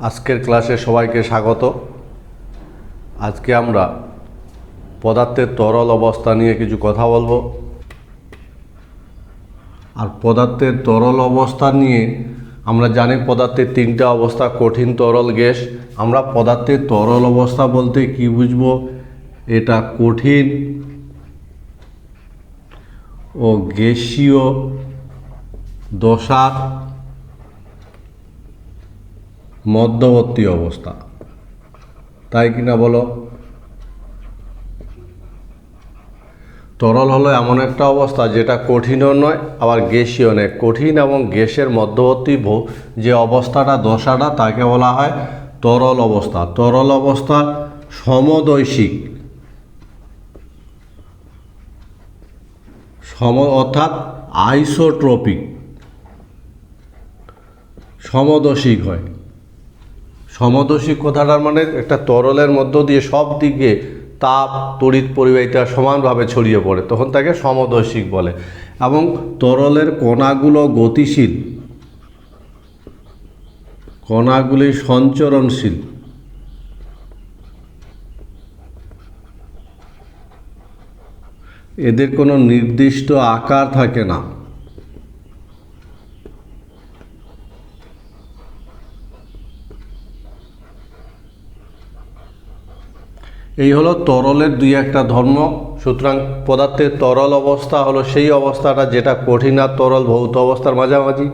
আজকের ক্লাসে সবাইকে স্বাগত। আজকে আমরা পদার্থের তরল অবস্থা নিয়ে কিছু কথা বলবো। আর পদার্থের তরল অবস্থা নিয়ে আমরা জানি পদার্থের তিনটা অবস্থা, কঠিন, তরল, গ্যাস। আমরা পদার্থের তরল অবস্থা বলতে কি বুঝবো? এটা কঠিন ও গ্যাসীয় দশার মধ্যবর্তী অবস্থা, তাই কিনা বলো? তরল হলো এমন একটা অবস্থা যেটা কঠিনও নয় আবার গ্যাসীয় নয়। কঠিন এবং গ্যাসের মধ্যবর্তী যে অবস্থাটা, দশাটা, তাকে বলা হয় তরল অবস্থা। তরল অবস্থা সমদৈশিক, অর্থাৎ আইসোট্রপিক, সমদর্শিক হয়। সমদর্শিক কথাটার মানে একটা তরলের মধ্য দিয়ে সব দিকে তাপ, তড়িৎ পরিবাহিতা সমানভাবে ছড়িয়ে পড়ে, তখন তাকে সমদর্শিক বলে। এবং তরলের কণাগুলো গতিশীল, কণাগুলি সঞ্চরণশীল। এদের কোনো নির্দিষ্ট আকার থাকে না। এই হলো তরলের দুই একটা ধর্ম। সুতরাং পদার্থের তরল অবস্থা হলো সেই অবস্থাটা যেটা কঠিন আর তরল ভৌত অবস্থার মাঝামাঝি।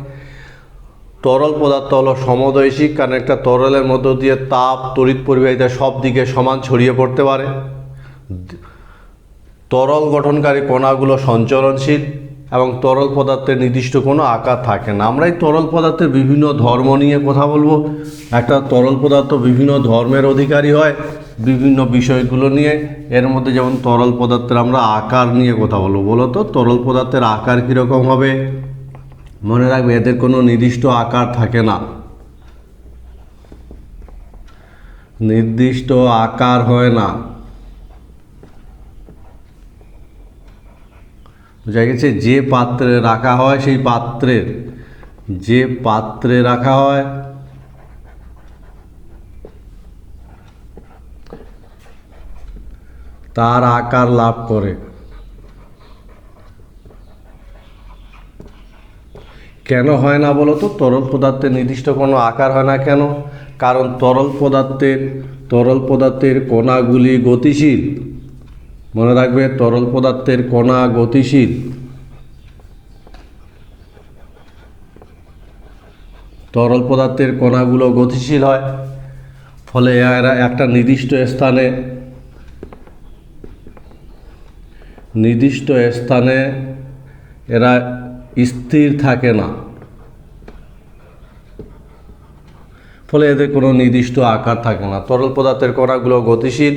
তরল পদার্থ হলো সমদৈশিক, কারণ একটা তরলের মধ্য দিয়ে তাপ, তড়িৎ পরিবাহিতা সব দিকে সমান ছড়িয়ে পড়তে পারে। তরল গঠনকারী কণাগুলো সঞ্চরণশীল এবং তরল পদার্থের নির্দিষ্ট কোনো আকার থাকে না। আমরা এই তরল পদার্থের বিভিন্ন ধর্ম নিয়ে কথা বলবো। একটা তরল পদার্থ বিভিন্ন ধর্মের অধিকারী হয় বিভিন্ন বিষয়গুলো নিয়ে। এর মধ্যে যেমন তরল পদার্থের আমরা আকার নিয়ে কথা বলবো। বলো তো তরল পদার্থের আকার কীরকম হবে? মনে রাখবে, এদের কোনো নির্দিষ্ট আকার থাকে না, নির্দিষ্ট আকার হয় না। বোঝা গেছে? যে পাত্রে রাখা হয় সেই পাত্রের, যে পাত্রে রাখা হয় তার আকার লাভ করে। কেন হয় না বলো তো? তরল পদার্থের নির্দিষ্ট কোনো আকার হয় না কেন? কারণ তরল পদার্থের কণাগুলি গতিশীল। মনে রাখবে, তরল পদার্থের কণা গতিশীল। তরল পদার্থের কণাগুলো গতিশীল হয়, ফলে এরা একটা নির্দিষ্ট স্থানে এরা স্থির থাকে না, ফলে এদের কোনো নির্দিষ্ট আকার থাকে না। তরল পদার্থের কণাগুলো গতিশীল,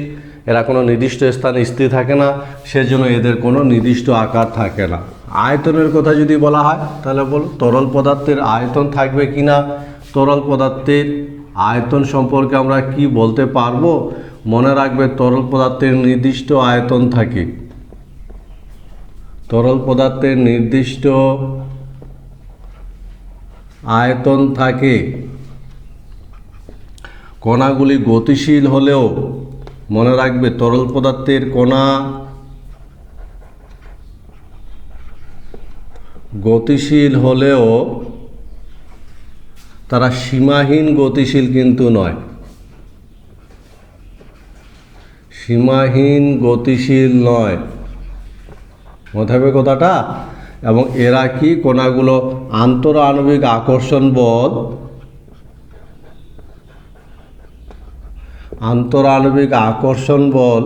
এরা কোনো নির্দিষ্ট স্থানে স্থির থাকে না, সেজন্য এদের কোনো নির্দিষ্ট আকার থাকে না। আয়তনের কথা যদি বলা হয় তাহলে বলো তরল পদার্থের আয়তন থাকবে কি না? তরল পদার্থের আয়তন সম্পর্কে আমরা কি বলতে পারবো? মনে রাখবে, তরল পদার্থের নির্দিষ্ট আয়তন থাকে। তরল পদার্থের নির্দিষ্ট আয়তন থাকে। কণাগুলি গতিশীল হলেও, মনে রাখবে, তরল পদার্থের কণা গতিশীল হলেও তারা সীমাহীন গতিশীল কিন্তু নয়। সীমাহীন গতিশীল নয়, মনে থাকবে কথাটা। এবং এরা কি? কণাগুলো আন্তঃআণবিক আকর্ষণ বল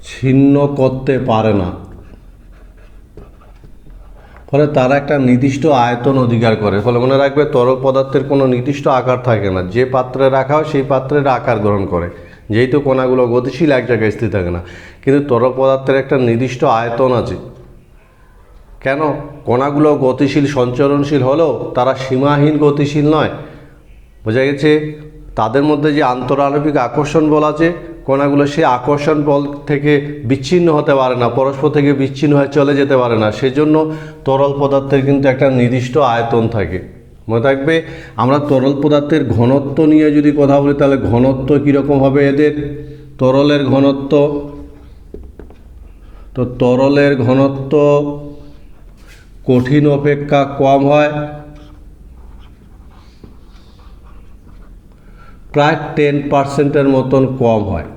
ছিন্ন করতে পারে না, ফলে তারা একটা নির্দিষ্ট আয়তন অধিকার করে। ফলে মনে রাখবে, তরল পদার্থের কোনো নির্দিষ্ট আকার থাকে না। যে পাত্রে রাখা হয় সেই পাত্রের আকার গ্রহণ করে, যেহেতু কণাগুলো গতিশীল, এক জায়গায় স্থির থাকে না। কিন্তু তরল পদার্থের একটা নির্দিষ্ট আয়তন আছে। কেন? কণাগুলো গতিশীল, সঞ্চরণশীল হলেও তারা সীমাহীন গতিশীল নয়। বোঝা গেছে? তাদের মধ্যে যে আন্তঃআণবিক আকর্ষণ বল আছে, কণাগুলো সেই আকর্ষণ বল থেকে বিচ্ছিন্ন হতে পারে না, পরস্পর থেকে বিচ্ছিন্ন হয়ে চলে যেতে পারে না। সেজন্য তরল পদার্থের কিন্তু একটা নির্দিষ্ট আয়তন থাকে। মনে থাকবে, আমরা তরল পদার্থের ঘনত্ব নিয়ে যদি কথা বলি তাহলে ঘনত্ব কীরকম হবে এদের? তরলের ঘনত্ব, তো তরলের ঘনত্ব কঠিন অপেক্ষা কম হয়, প্রায় 10% মতন কম হয়।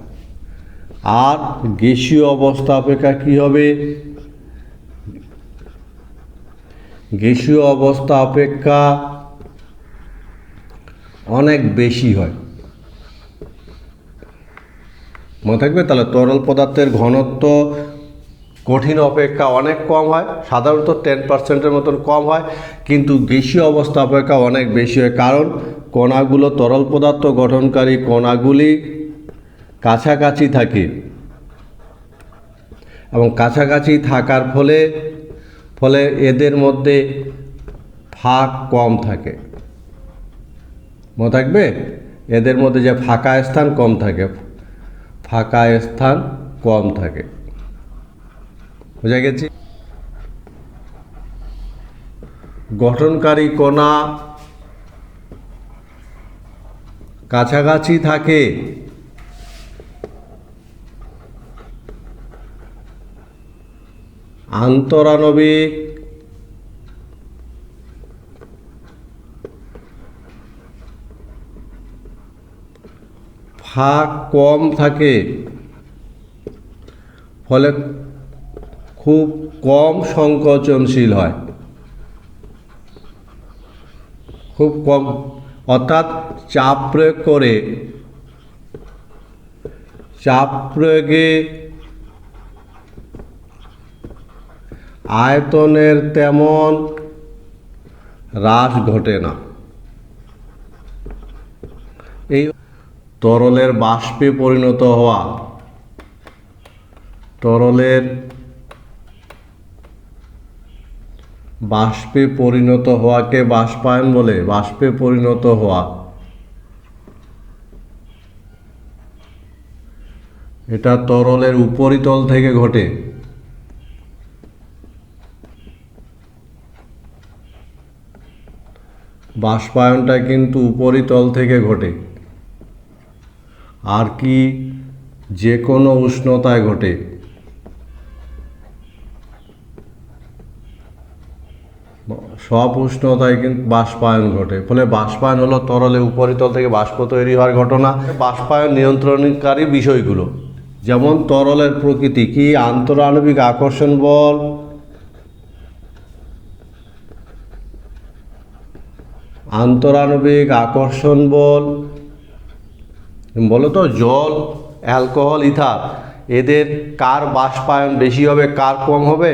আর গ্যাসীয় অবস্থা অপেক্ষা কী হবে? গ্যাসীয় অবস্থা অপেক্ষা অনেক বেশি হয়। মনে থাকবে, তাহলে তরল পদার্থের ঘনত্ব কঠিন অপেক্ষা অনেক কম হয়, সাধারণত 10% মতন কম হয়, কিন্তু গ্যাসীয় অবস্থা অপেক্ষা অনেক বেশি হয়। কারণ কণাগুলো, তরল পদার্থ গঠনকারী কণাগুলি কাছাকাছি থাকে, এবং কাছাকাছি থাকার ফলে এদের মধ্যে ফাঁক কম থাকে। মনে থাকবে, এদের মধ্যে যে ফাঁকা স্থান কম থাকে, ফাঁকা স্থান কম থাকে। বুঝা গেছে? গঠনকারী কণা কাছাকাছি থাকে, আন্তরাণবিক ফাঁক কম থাকে, ফলে খুব কম সংকোচনশীল হয়, খুব কম, অর্থাৎ চাপ প্রয়োগে আয়তনের তেমন হ্রাস ঘটে না। এই তরলের বাষ্পে পরিণত হওয়া, তরলের বাষ্পে পরিণত হওয়াকে বাষ্পায়ন বলে। বাষ্পে পরিণত হওয়া, এটা তরলের উপরিতল থেকে ঘটে। বাষ্পায়নটা কিন্তু উপরিতল থেকে ঘটে, আর কি যে কোনো উষ্ণতায় ঘটে। সব উষ্ণতায় কিন্তু বাষ্পায়ন ঘটে, ফলে বাষ্পায়ন হলো তরলের উপরিতল থেকে বাষ্প তৈরি হওয়ার ঘটনা। বাষ্পায়ন নিয়ন্ত্রণকারী বিষয়গুলো, যেমন তরলের প্রকৃতি কি? আন্তরাণবিক আকর্ষণ বল, আন্তরাণবিক আকর্ষণ বল বলো তো, জল, অ্যালকোহল, ইথার, এদের কার বাষ্পায়ন বেশি হবে কার কম হবে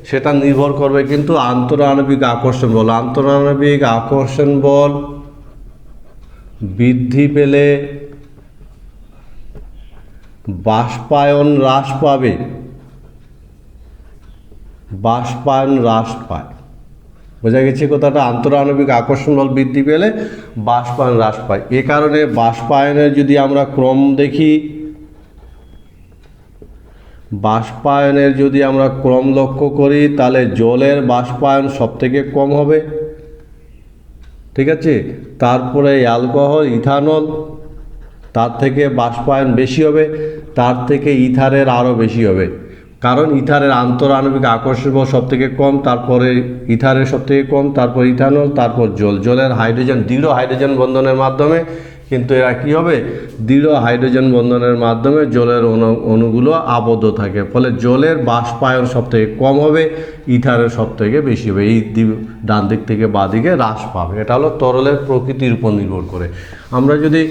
সেটা নির্ভর করবে কিন্তু আন্তরাণবিক আকর্ষণ বল। আন্তরাণবিক আকর্ষণ বল বৃদ্ধি পেলে বাষ্পায়ন হ্রাস পাবে, বাষ্পায়ন হ্রাস পায়। বোঝা গেছে কথাটা? আন্তরাণবিক আকর্ষণ বল বৃদ্ধি পেলে বাষ্পায়ন হ্রাস পায়। এ কারণে বাষ্পায়নের যদি আমরা ক্রম দেখি, বাষ্পায়নের যদি আমরা ক্রম লক্ষ্য করি তাহলে জলের বাষ্পায়ন সবথেকে কম হবে, ঠিক আছে? তারপরে অ্যালকোহল, ইথানল, তার থেকে বাষ্পায়ন বেশি হবে, তার থেকে ইথারের আরও বেশি হবে। কারণ ইথারের আন্তরাণবিক আকর্ষণ বল সবথেকে কম, তারপরে ইথারের সবথেকে কম, তারপর ইথানল, তারপর জল। জলের হাইড্রোজেন, দৃঢ় হাইড্রোজেন বন্ধনের মাধ্যমে কিন্তু এরা কী হবে? দৃঢ় হাইড্রোজেন বন্ধনের মাধ্যমে জলের অণুগুলো আবদ্ধ থাকে, ফলে জলের বাষ্পায়ন সবথেকে কম হবে, ইথারের সবথেকে বেশি হবে। এই ডান দিক থেকে বাঁ দিকে হ্রাস পাবে। এটা হলো তরলের প্রকৃতির উপর নির্ভর করে। আমরা যদি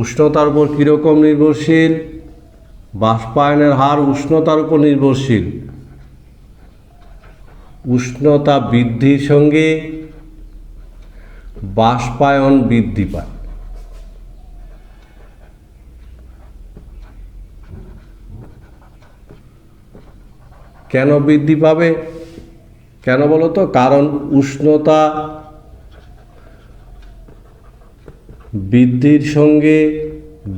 উষ্ণতার উপর কীরকম নির্ভরশীল? বাষ্পায়নের হার উষ্ণতার উপর নির্ভরশীল। উষ্ণতা বৃদ্ধির সঙ্গে বাষ্পায়ন বৃদ্ধি পায়। কেন বৃদ্ধি পাবে? কেন বলো তো? কারণ উষ্ণতা বৃদ্ধির সঙ্গে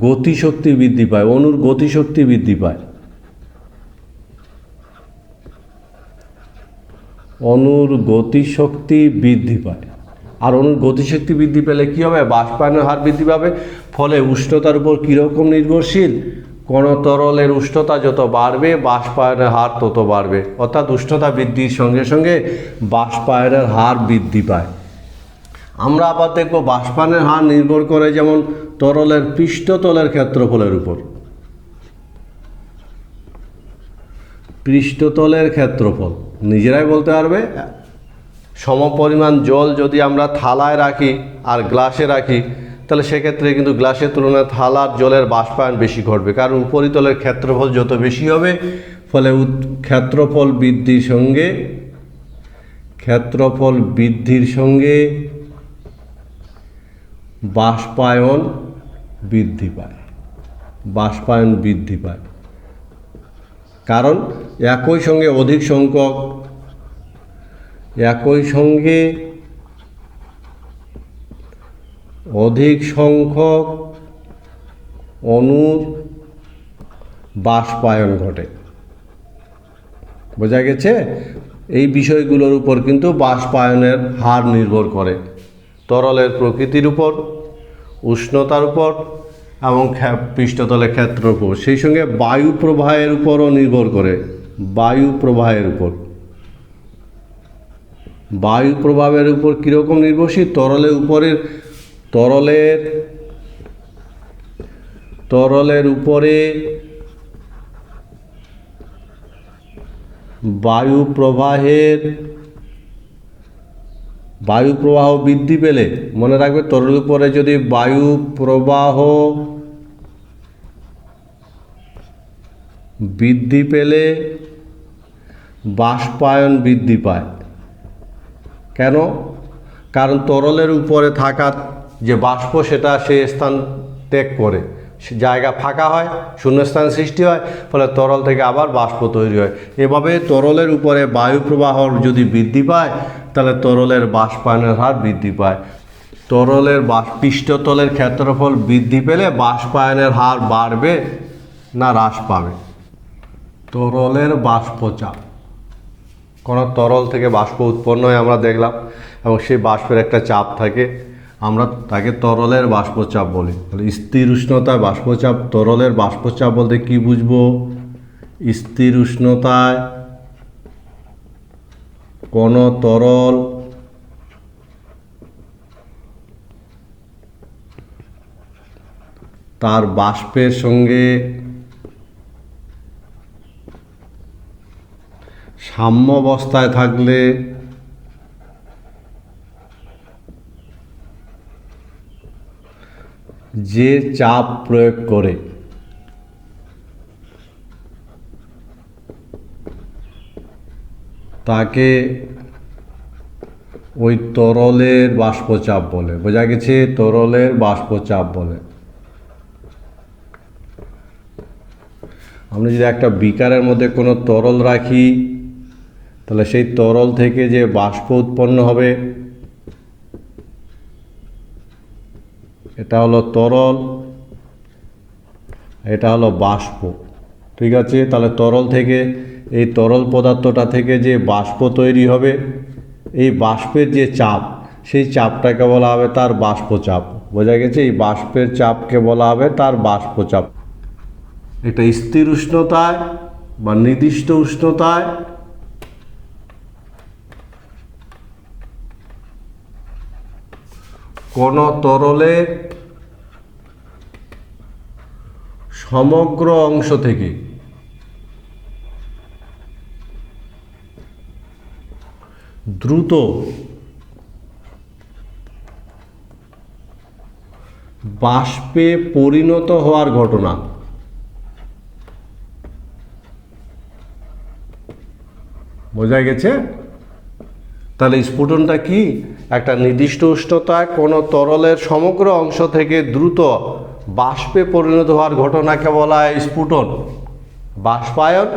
গতিশক্তি বৃদ্ধি পায়, অণুর গতিশক্তি বৃদ্ধি পায়। অণুর গতিশক্তি বৃদ্ধি পায়। আর অণুর গতিশক্তি বৃদ্ধি পেলে কী হবে? বাষ্পায়নের হার বৃদ্ধি পাবে। ফলে উষ্ণতার উপর কীরকম নির্ভরশীল? কোনো তরলের উষ্ণতা যত বাড়বে বাষ্পায়নের হার তত বাড়বে, অর্থাৎ উষ্ণতা বৃদ্ধির সঙ্গে সঙ্গে বাষ্পায়নের হার বৃদ্ধি পায়। আমরা আবার দেখব বাষ্পায়নের হার নির্ভর করে যেমন তরলের পৃষ্ঠতলের ক্ষেত্রফলের উপর। পৃষ্ঠতলের ক্ষেত্রফল নিজেরাই বলতে পারবে। সমপরিমাণ জল যদি আমরা থালায় রাখি আর গ্লাসে রাখি, তাহলে সেক্ষেত্রে কিন্তু গ্লাসের তুলনায় থালার জলের বাষ্পায়ন বেশি ঘটবে, কারণ উপরিতলের ক্ষেত্রফল যত বেশি হবে, ফলে ক্ষেত্রফল বৃদ্ধির সঙ্গে বাষ্পায়ন বৃদ্ধি পায়। বাষ্পায়ন বৃদ্ধি পায় কারণ একই সঙ্গে অধিক সংখ্যক অণুর বাষ্পায়ন ঘটে। বোঝা গেছে? এই বিষয়গুলোর উপর কিন্তু বাষ্পায়নের হার নির্ভর করে, তরলের প্রকৃতির উপর, উষ্ণতার উপর এবং পৃষ্ঠতলের ক্ষেত্রের উপর। সেই সঙ্গে বায়ু প্রবাহের উপরও নির্ভর করে। বায়ু প্রবাহের উপর কীরকম নির্ভরশীল? তরলের উপরে বায়ু প্রবাহ বৃদ্ধি পেলে, মনে রাখবে তরলের উপরে যদি বায়ু প্রবাহ বৃদ্ধি পেলে বাষ্পায়ন বৃদ্ধি পায়। কেন? কারণ তরলের উপরে থাকা যে বাষ্প সেটা সে স্থান ত্যাগ করে, জায়গা ফাঁকা হয়, শূন্যস্থান সৃষ্টি হয়, ফলে তরল থেকে আবার বাষ্প তৈরি হয়। এভাবে তরলের উপরে বায়ু প্রবাহ যদি বৃদ্ধি পায়, তাহলে তরলের বাষ্পায়নের হার বৃদ্ধি পায়। তরলের পৃষ্ঠতলের ক্ষেত্রফল বৃদ্ধি পেলে বাষ্পায়নের হার বাড়বে না হ্রাস পাবে? তরলের বাষ্পচাপ, কোনো তরল থেকে বাষ্প উৎপন্ন হয় আমরা দেখলাম, এবং সেই বাষ্পের একটা চাপ থাকে, আমরা তাকে তরলের বাষ্পচাপ বলি। তাহলে স্থির উষ্ণতায় বাষ্পচাপ, তরলের বাষ্পচাপ বলতে কি বুঝবো? স্থির উষ্ণতায় কোনো তরল তার বাষ্পের সঙ্গে সাম্যাবস্থায় থাকলে যে চাপ প্রয়োগ করে তাকে ওই তরলের বাষ্পচাপ বলে। বোঝা গেছে? তরলের বাষ্পচাপ বলে। আমরা যদি একটা বিকারের মধ্যে কোনো তরল রাখি, তাহলে সেই তরল থেকে যে বাষ্প উৎপন্ন হবে, এটা হলো তরল, এটা হলো বাষ্প। ঠিক আছে? তাহলে তরল থেকে, এই তরল পদার্থটা থেকে যে বাষ্প তৈরি হবে, এই বাষ্পের যে চাপ, সেই চাপটাকে বলা হবে তার বাষ্পচাপ। বোঝা গেছে? এই বাষ্পের চাপকে বলা হবে তার বাষ্পচাপ। এটা স্থির উষ্ণতায় বা নির্দিষ্ট উষ্ণতায় কোন তরলের সমগ্র অংশ থেকে দ্রুত বাষ্পে পরিণত হওয়ার ঘটনা। বোঝা গেছে? তাহলে স্ফুটনটা কি? একটা নির্দিষ্ট উষ্ণতায় কোনো তরলের সমগ্র অংশ থেকে দ্রুত বাষ্পে পরিণত হওয়ার ঘটনাকে বলা হয় স্ফুটন। বাষ্পায়ন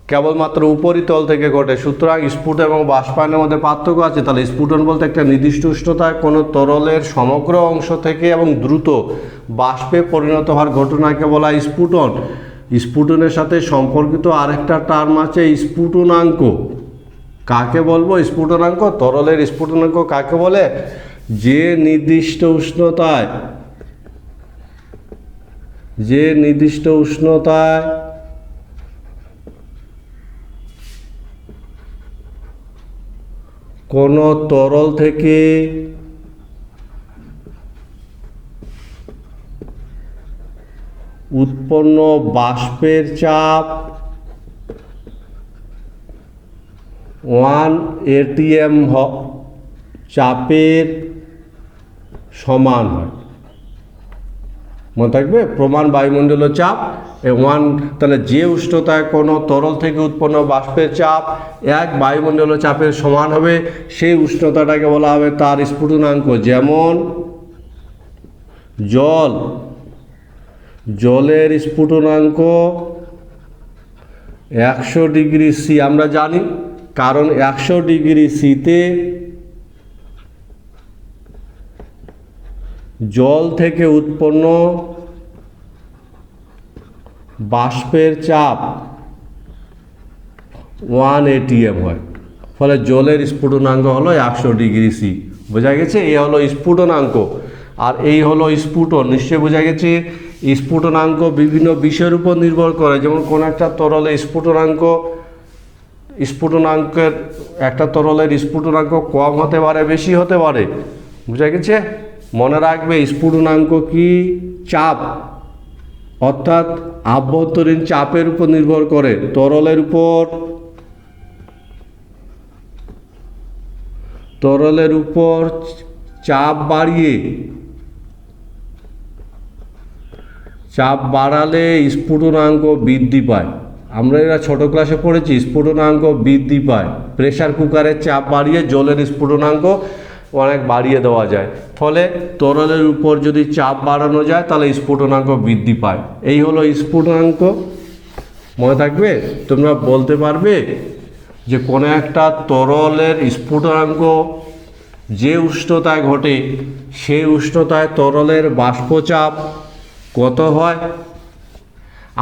কেবলমাত্র উপরিতল থেকে ঘটে। সুতরাং স্ফুট এবং বাষ্পায়নের মধ্যে পার্থক্য আছে। তাহলে স্ফুটন বলতে একটা নির্দিষ্ট উষ্ণতায় কোনো তরলের সমগ্র অংশ থেকে এবং দ্রুত বাষ্পে পরিণত হওয়ার ঘটনাকে বলা হয় স্ফুটন। স্ফুটনের সাথে সম্পর্কিত আরেকটা টার্ম আছে স্ফুটনাঙ্ক। কাকে বলবো স্ফুটনাঙ্ক? তরলের স্ফুটনাঙ্ক কাকে বলে? যে নির্দিষ্ট উষ্ণতায় কোনো তরল থেকে উৎপন্ন বাষ্পের চাপ 1 atm চাপের সমান হয়। মনে থাকবে, প্রমাণ বায়ুমণ্ডলীয় চাপ 1। তাহলে যে উষ্ণতায় কোনো তরল থেকে উৎপন্ন বাষ্পের চাপ 1 বায়ুমণ্ডলীয় চাপের সমান হবে, সেই উষ্ণতাটাকে বলা হবে তার স্ফুটনাঙ্ক। যেমন জলের স্ফুটনাঙ্ক 100 ডিগ্রি সি আমরা জানি, কারণ 100 ডিগ্রি সিতে জল থেকে উৎপন্ন বাষ্পের চাপ 1 atm হয়। ফলে জলের স্ফুটনাঙ্ক হলো 100 ডিগ্রি সি। বোঝা গেছে? এই হলো স্ফুটনাঙ্ক আর এই হলো স্ফুটন। নিশ্চয়ই বোঝা গেছে। স্ফুটনাঙ্ক বিভিন্ন বিষয়ের উপর নির্ভর করে। যেমন কোন একটা তরলে স্ফুটনাঙ্কের একটা তরলের স্ফুটনাঙ্ক কম হতে পারে, বেশি হতে পারে। বোঝা গেছে? মনে রাখবে স্ফুটনাঙ্ক কি? চাপ, অর্থাৎ আভ্যন্তরীণ চাপের উপর নির্ভর করে। তরলের উপর চাপ বাড়ালে স্ফুটনাঙ্ক বৃদ্ধি পায়। আমরা এরা ছোট ক্লাসে পড়েছি, স্ফুটনাঙ্ক বৃদ্ধি পায়। প্রেসার কুকারের চাপ বাড়িয়ে জলের স্ফুটনাঙ্ক অনেক বাড়িয়ে দেওয়া যায়। ফলে তরলের উপর যদি চাপ বাড়ানো যায় তাহলে স্ফুটনাঙ্ক বৃদ্ধি পায়। এই হলো স্ফুটনাঙ্ক। মনে থাকবে? তোমরা বলতে পারবে যে কোনো একটা তরলের স্ফুটনাঙ্ক যে উষ্ণতায় ঘটে সেই উষ্ণতায় তরলের বাষ্পচাপ কত হয়?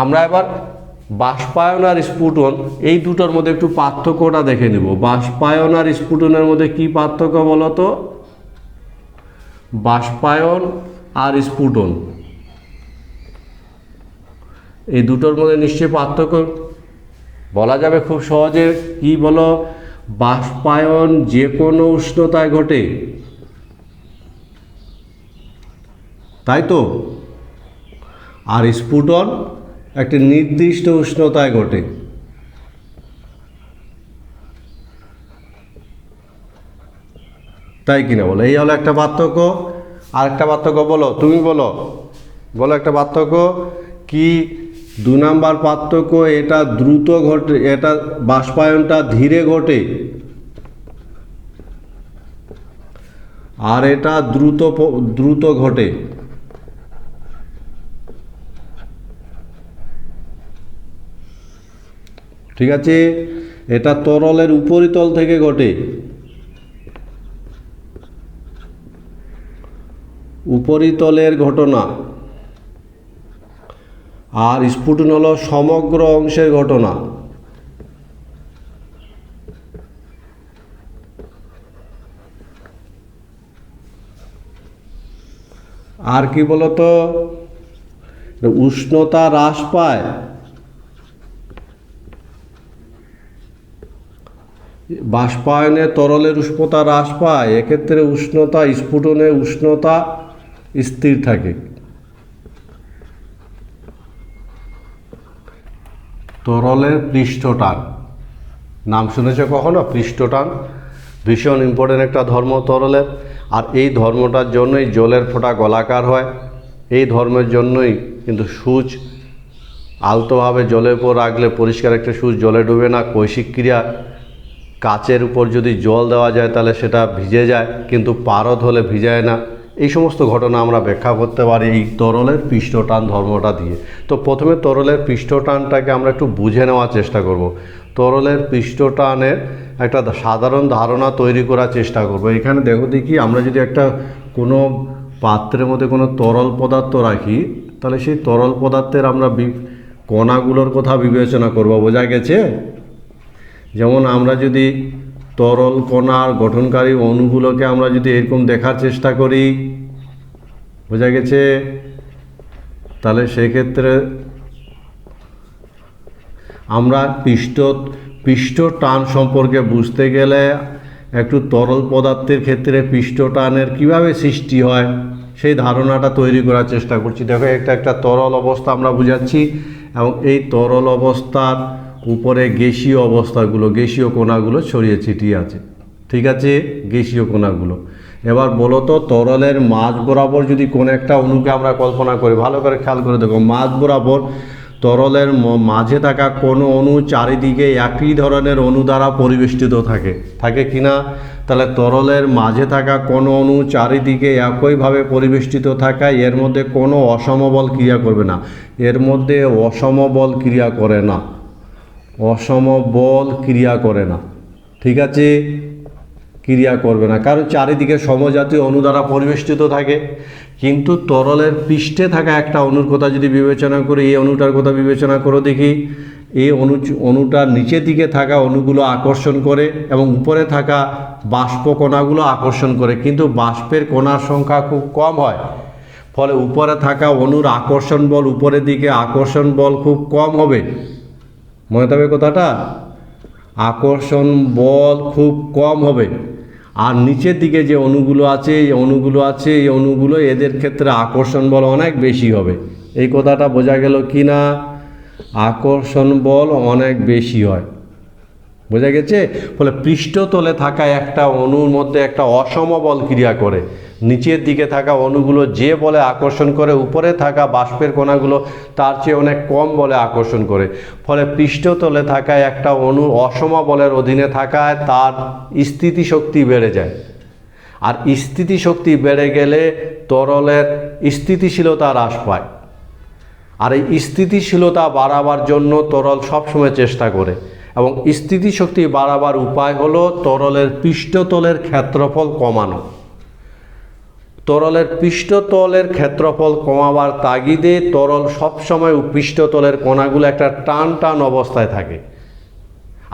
আমরা এবার বাষ্পায়ন আর স্ফুটন এই দুটোর মধ্যে একটু পার্থক্যটা দেখে নেব। বাষ্পায়ন আর স্ফুটনের মধ্যে কি পার্থক্য বলো তো? বাষ্পায়ন আর স্ফুটন এই দুটোর মধ্যে নিশ্চয়ই পার্থক্য বলা যাবে খুব সহজে। কি বলো? বাষ্পায়ন যে কোনো উষ্ণতায় ঘটে, তাই তো? আর স্ফুটন একটি নির্দিষ্ট উষ্ণতায় ঘটে। তাই কিনা বলো? এই হলো একটা পার্থক্য। আর একটা পার্থক্য বলো, তুমি বলো একটা পার্থক্য কি? 2 নাম্বার পার্থক্য, এটা দ্রুত ঘটে, এটা বাষ্পায়নটা ধীরে ঘটে আর এটা দ্রুত ঘটে। ঠিক আছে? এটা তরলের উপরিতল থেকে ঘটে, উপরিতলের ঘটনা। আর স্ফুটন হলো সমগ্র অংশের ঘটনা। আর কি বলতো? উষ্ণতা হ্রাস পায়, বাষ্পায়নে তরলের উষ্ণতা হ্রাস পায়, এক্ষেত্রে স্ফুটনে উষ্ণতা স্থির থাকে। তরলের পৃষ্ঠটান নাম শুনেছ কখনো? পৃষ্ঠটান ভীষণ ইম্পর্টেন্ট একটা ধর্ম তরলের। আর এই ধর্মটার জন্যই জলের ফোঁটা গোলাকার হয়। এই ধর্মের জন্যই কিন্তু সূচ আলতোভাবে জলের উপর রাখলে পরিষ্কার একটা সূচ জলে ডুবে না। কৈশিক ক্রিয়া কাচের উপর যদি জল দেওয়া যায় তাহলে সেটা ভিজে যায়, কিন্তু পারদ হলে ভিজায় না। এই সমস্ত ঘটনা আমরা ব্যাখ্যা করতে পারি এই তরলের পৃষ্ঠটান ধর্মটা দিয়ে। তো প্রথমে তরলের পৃষ্ঠটানটাকে আমরা একটু বুঝে নেওয়ার চেষ্টা করব। তরলের পৃষ্ঠটানের একটা সাধারণ ধারণা তৈরি করার চেষ্টা করব। এখানে দেখি আমরা যদি একটা কোনো পাত্রের মধ্যে কোনো তরল পদার্থ রাখি, তাহলে সেই তরল পদার্থের আমরা কণাগুলোর কথা বিবেচনা করব। বোঝা গেছে? যেমন আমরা যদি তরল কণার গঠনকারী অণুগুলোকে আমরা যদি এরকম দেখার চেষ্টা করি, বোঝা গেছে, তাহলে সেক্ষেত্রে আমরা পৃষ্ঠটান সম্পর্কে বুঝতে গেলে একটু তরল পদার্থের ক্ষেত্রে পৃষ্ঠটানের কিভাবে সৃষ্টি হয় সেই ধারণাটা তৈরি করার চেষ্টা করছি। দেখো, একটা তরল অবস্থা আমরা বুঝাচ্ছি এবং এই তরল অবস্থার উপরে গ্যাসীয় কণাগুলো ছড়িয়ে ছিটিয়ে আছে। ঠিক আছে, গ্যাসীয় কণাগুলো। এবার বলো তো, তরলের মাঝ বরাবর যদি কোনো একটা অণুকে আমরা কল্পনা করি, ভালো করে খেয়াল করে দেখো, মাঝ বরাবর তরলের মাঝে থাকা কোনো অণু চারিদিকে একই ধরনের অণু দ্বারা পরিবেষ্টিত থাকে কিনা? তাহলে তরলের মাঝে থাকা কোনো অণু চারিদিকে একইভাবে পরিবেষ্টিত থাকায় এর মধ্যে কোনো অসমবল ক্রিয়া করবে না। এর মধ্যে অসমবল ক্রিয়া করে না। ঠিক আছে, ক্রিয়া করবে না, কারণ চারিদিকে সমজাতীয় অণু দ্বারা পরিবেষ্টিত থাকে। কিন্তু তরলের পৃষ্ঠে থাকা একটা অণুর কথা যদি বিবেচনা করি, এই অণুটার কথা বিবেচনা করো দেখি, এই অণুটার নিচের দিকে থাকা অণুগুলো আকর্ষণ করে এবং উপরে থাকা বাষ্প কণাগুলো আকর্ষণ করে, কিন্তু বাষ্পের কণার সংখ্যা খুব কম হয়। ফলে উপরে থাকা অণুর আকর্ষণ বল, উপরের দিকে আকর্ষণ বল খুব কম হবে। মনে থাকবে কথাটা, আকর্ষণ বল খুব কম হবে। আর নিচের দিকে যে অণুগুলো আছে এই অণুগুলো এদের ক্ষেত্রে আকর্ষণ বল অনেক বেশি হবে। এই কথাটা বোঝা গেল কি না? আকর্ষণ বল অনেক বেশি হয়। বোঝা গেছে? ফলে পৃষ্ঠতলে থাকা একটা অণুর মধ্যে একটা অসমবল ক্রিয়া করে। নিচের দিকে থাকা অণুগুলো যে বলে আকর্ষণ করে, উপরে থাকা বাষ্পের কণাগুলো তার চেয়ে অনেক কম বলে আকর্ষণ করে। ফলে পৃষ্ঠতলে থাকা একটা অণু অসমবলের অধীনে থাকায় তার স্থিতিশক্তি বেড়ে যায়। আর স্থিতিশক্তি বেড়ে গেলে তরলের স্থিতিশীলতা হ্রাস পায়। আর এই স্থিতিশীলতা বাড়াবার জন্য তরল সবসময় চেষ্টা করে, এবং স্থিতিশক্তি বাড়াবার উপায় হলো তরলের পৃষ্ঠতলের ক্ষেত্রফল কমানো। তরলের পৃষ্ঠতলের ক্ষেত্রফল কমাবার তাগিদে তরল সবসময় পৃষ্ঠতলের কণাগুলো একটা টান অবস্থায় থাকে।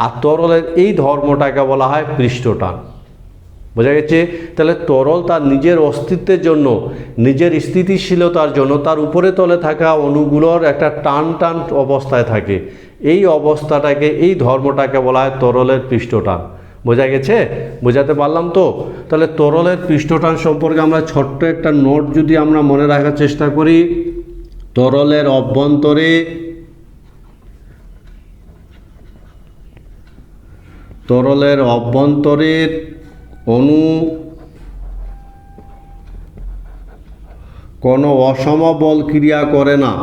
আর তরলের এই ধর্মটাকে বলা হয় পৃষ্ঠটান। বোঝা গেছে? তাহলে তরল তার নিজের অস্তিত্বের জন্য, নিজের স্থিতিশীলতার জন্য তার উপরে তলে থাকা অণুগুলোর একটা টান অবস্থায় থাকে। এই অবস্থাটাকে, এই ধর্মটাকে বলা হয় তরলের পৃষ্ঠটান। বোঝা গেছে? বোঝাতে পারলাম তো? তাহলে তরলের পৃষ্ঠটান সম্পর্কে আমরা ছোট্ট একটা নোট যদি আমরা মনে রাখার চেষ্টা করি, তরলের অভ্যন্তরের অণু কোনো অসমবল ক্রিয়া করে না।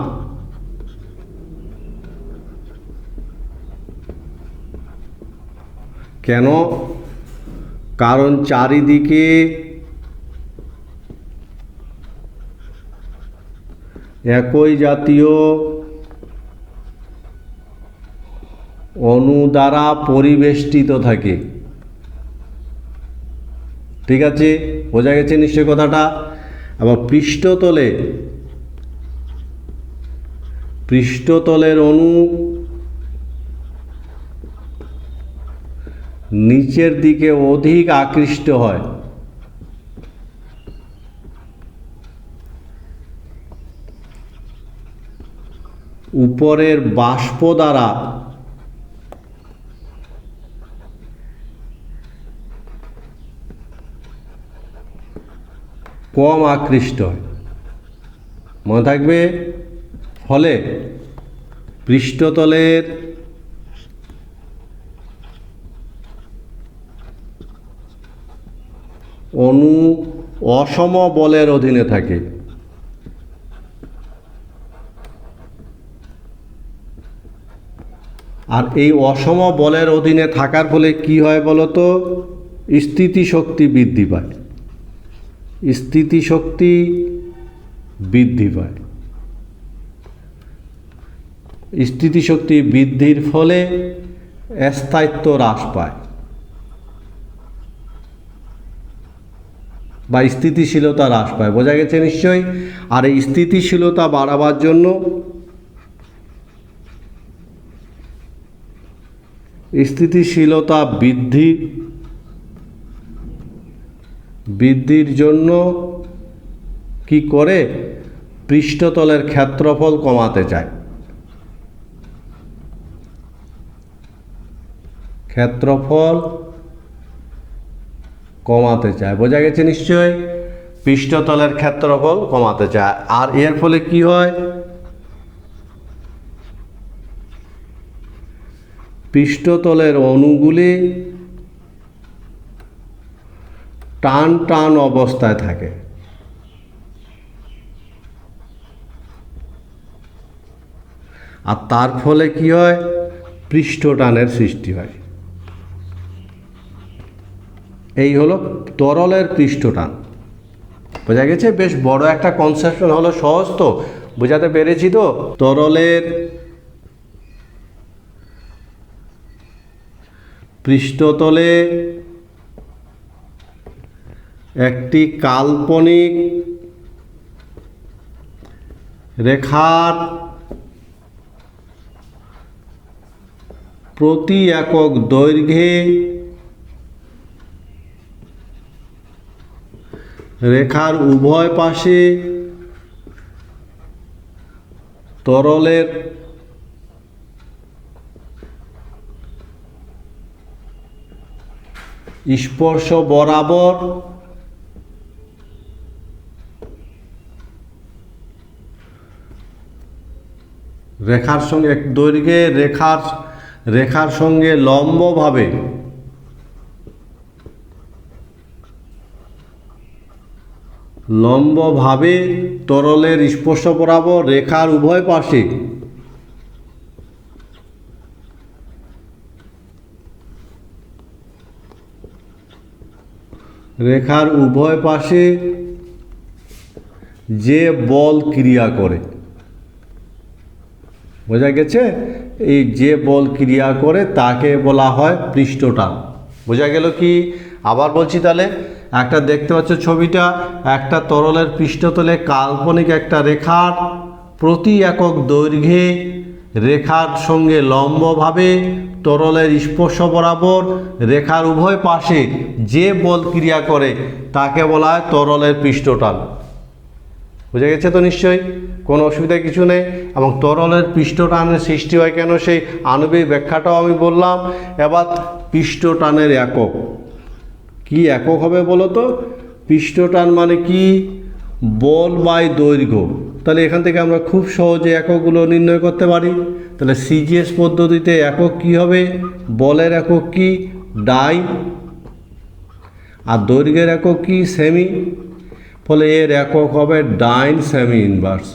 কেন? কারণ চারিদিকে একই জাতীয় অণু দ্বারা পরিবেষ্টিত থাকে। ঠিক আছে, বোঝা গেছে নিশ্চয় কথাটা? আবার পৃষ্ঠতলের অণু নিচের দিকে অধিক আকৃষ্ট হয়। উপরের বাষ্প দ্বারা কম আকৃষ্ট হয়। মনে থাকবে? ফলে পৃষ্ঠতলের অণু অসম বলের অধীনে থাকে। আর এই অসম বলের অধীনে থাকার ফলে কি হয় বলো তো? স্থিতিশক্তি বৃদ্ধি পায়। স্থিতিশক্তি বৃদ্ধি পায়। স্থিতিশক্তি বৃদ্ধির ফলে স্থায়িত্ব হ্রাস পায় বা স্থিতিশীলতা হ্রাস পায়। বোঝা গেছে নিশ্চয়ই। আর এই স্থিতিশীলতা বাড়াবার জন্য স্থিতিশীলতা বৃদ্ধির জন্য কি করে? পৃষ্ঠতলের ক্ষেত্রফল কমাতে চায়। ক্ষেত্রফল কমাতে চায়। বোঝা গেছে নিশ্চয়। পৃষ্ঠতলের ক্ষেত্রফল কমাতে চায়। আর এর ফলে কি হয়? পৃষ্ঠতলের অণুগুলি টান টান অবস্থায় থাকে। আর তার ফলে কি হয়? পৃষ্ঠটানের সৃষ্টি হয়। এই হলো তরলের পৃষ্ঠটান। বোঝা গেছে? বেশ বড় একটা কনসেপশন হলো, সহজ তো, বোঝাতে পেরেছি তো? তরলের পৃষ্ঠতলে একটি কাল্পনিক রেখার প্রতি একক দৈর্ঘ্যে রেখার উভয় পাশে তরলের স্পর্শ বরাবর রেখার সঙ্গে এক দৈর্ঘ্যে রেখার সঙ্গে লম্বভাবে তরলের স্পর্শ বরাবর রেখার উভয় পাশে যে বল ক্রিয়া করে, বোঝা গেছে? এই যে বল ক্রিয়া করে তাকে বলা হয় পৃষ্ঠটান। বোঝা গেল কি? আবার বলছি তাহলে, একটা দেখতে পাচ্ছ ছবিটা, একটা তরলের পৃষ্ঠতলে কাল্পনিক একটা রেখার প্রতি একক দৈর্ঘ্যে রেখার সঙ্গে লম্বভাবে তরলের স্পর্শ বরাবর রেখার উভয় পাশে যে বল ক্রিয়া করে তাকে বলা হয় তরলের পৃষ্ঠটান। বুঝে গেছে তো নিশ্চয়ই? কোনো অসুবিধা কিছু নেই। এবং তরলের পৃষ্ঠটানের সৃষ্টি হয় কেন, সেই আণবিক ব্যাখ্যাটাও আমি বললাম। এবার পৃষ্ঠটানের একক কি একক হবে বলো তো? পৃষ্ঠটান মানে কি? বল বাই দৈর্ঘ্য। তাহলে এখান থেকে আমরা খুব সহজে এককগুলো নির্ণয় করতে পারি। তাহলে সিজিএস পদ্ধতিতে একক কি হবে? বলের একক কি? ডাই। আর দৈর্ঘ্যের একক কি? সেমি। ফলে এর একক হবে ডাইন সেমি ইনভার্স।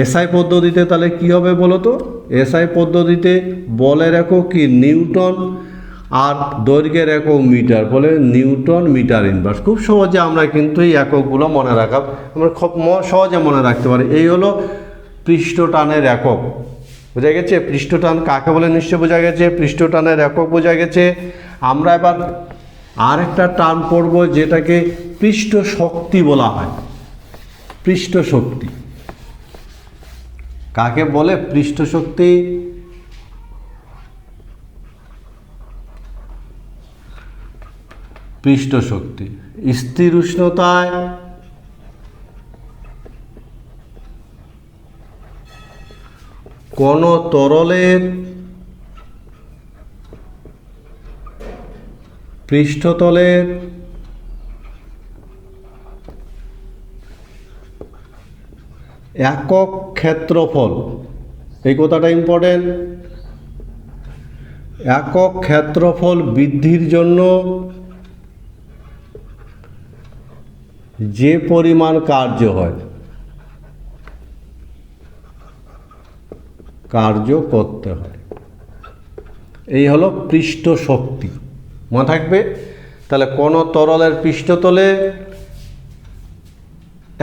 এসআই পদ্ধতিতে তাহলে কি হবে বলো তো? এসআই পদ্ধতিতে বলের একক কি? নিউটন। আর দৈর্ঘ্যের একক মিটার, ফলে নিউটন মিটার ইনভার্স। খুব সহজে আমরা কিন্তু এই এককগুলো আমরা খুব সহজে মনে রাখতে পারি। এই হলো পৃষ্ঠটানের একক। বোঝা গেছে? পৃষ্ঠটান কাকে বলে নিশ্চয় বোঝা গেছে। পৃষ্ঠটানের একক বোঝা গেছে। আমরা এবার আরেকটা টার্ম পড়ব যেটাকে পৃষ্ঠ শক্তি বলা হয়। পৃষ্ঠ শক্তি কাকে বলে? পৃষ্ঠ শক্তি স্থির উষ্ণতায় কোন তরলের পৃষ্ঠতলের একক ক্ষেত্রফল, এই কথাটা ইম্পর্টেন্ট। একক ক্ষেত্রফল বৃদ্ধির জন্য যে পরিমাণ কার্য করতে হয়, এই হলো পৃষ্ঠ শক্তি। মনে থাকবে। তাহলে কোনো তরলের পৃষ্ঠতলে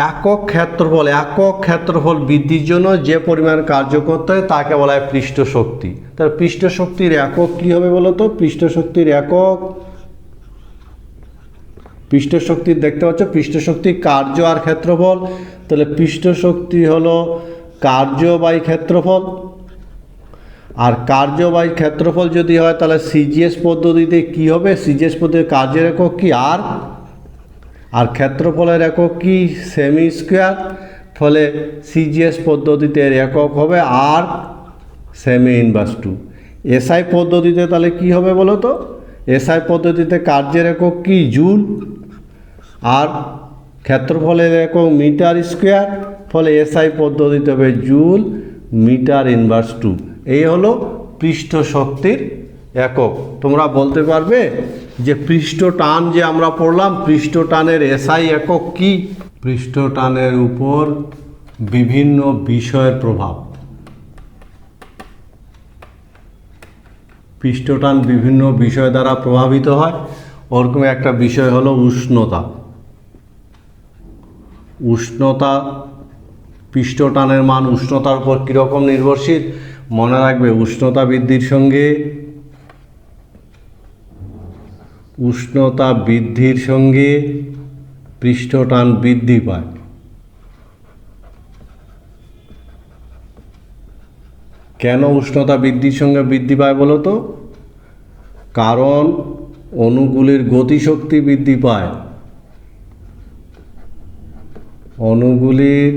একক ক্ষেত্রফল বৃদ্ধির জন্য যে পরিমাণ কার্য করতে হয় তাকে বলা হয় পৃষ্ঠ শক্তি। তাহলে পৃষ্ঠ শক্তির একক কী হবে বলো তো? পৃষ্ঠ শক্তির একক, পৃষ্ঠ শক্তির দেখতে পাচ্ছ পৃষ্ঠ শক্তি কার্য আর ক্ষেত্রফল। তাহলে পৃষ্ঠ শক্তি হলো কার্য বাই ক্ষেত্রফল, আর কার্য বাই ক্ষেত্রফল যদি হয় তাহলে সিজিএস পদ্ধতিতে কি হবে? সিজিএস পদ্ধতির কার্যের একক কি? আর ক্ষেত্রফলের একক কি? Semi square. ফলে সিজিএস পদ্ধতিতে এর একক হবে আর সেমি ইনভার্স 2। এসআই পদ্ধতিতে তাহলে কি হবে বলো তো? এসআই পদ্ধতিতে কার্যের একক কি? জুল, আর ক্ষেত্রফলের একক মিটার স্কোয়ার। ফলে এসআই পদ্ধতিতে হবে জুল মিটার ইনভার্স 2। এই হলো পৃষ্ঠ শক্তির একক। তোমরা বলতে পারবে যে পৃষ্ঠ টান যে আমরা পড়লাম, পৃষ্ঠ টানের এসআই একক কি? পৃষ্ঠ টানের উপর বিভিন্ন বিষয়ের প্রভাব। পৃষ্ঠটান বিভিন্ন বিষয় দ্বারা প্রভাবিত হয়। ওরকম একটা বিষয় হলো উষ্ণতা। উষ্ণতা, পৃষ্ঠটানের মান উষ্ণতার উপর কীরকম নির্ভরশীল? মনে রাখবে উষ্ণতা বৃদ্ধির সঙ্গে পৃষ্ঠটান বৃদ্ধি পায়। কেন উষ্ণতা বৃদ্ধির সঙ্গে বৃদ্ধি পায় বলো তো? কারণ অণুগুলির গতিশক্তি বৃদ্ধি পায়। অণুগুলির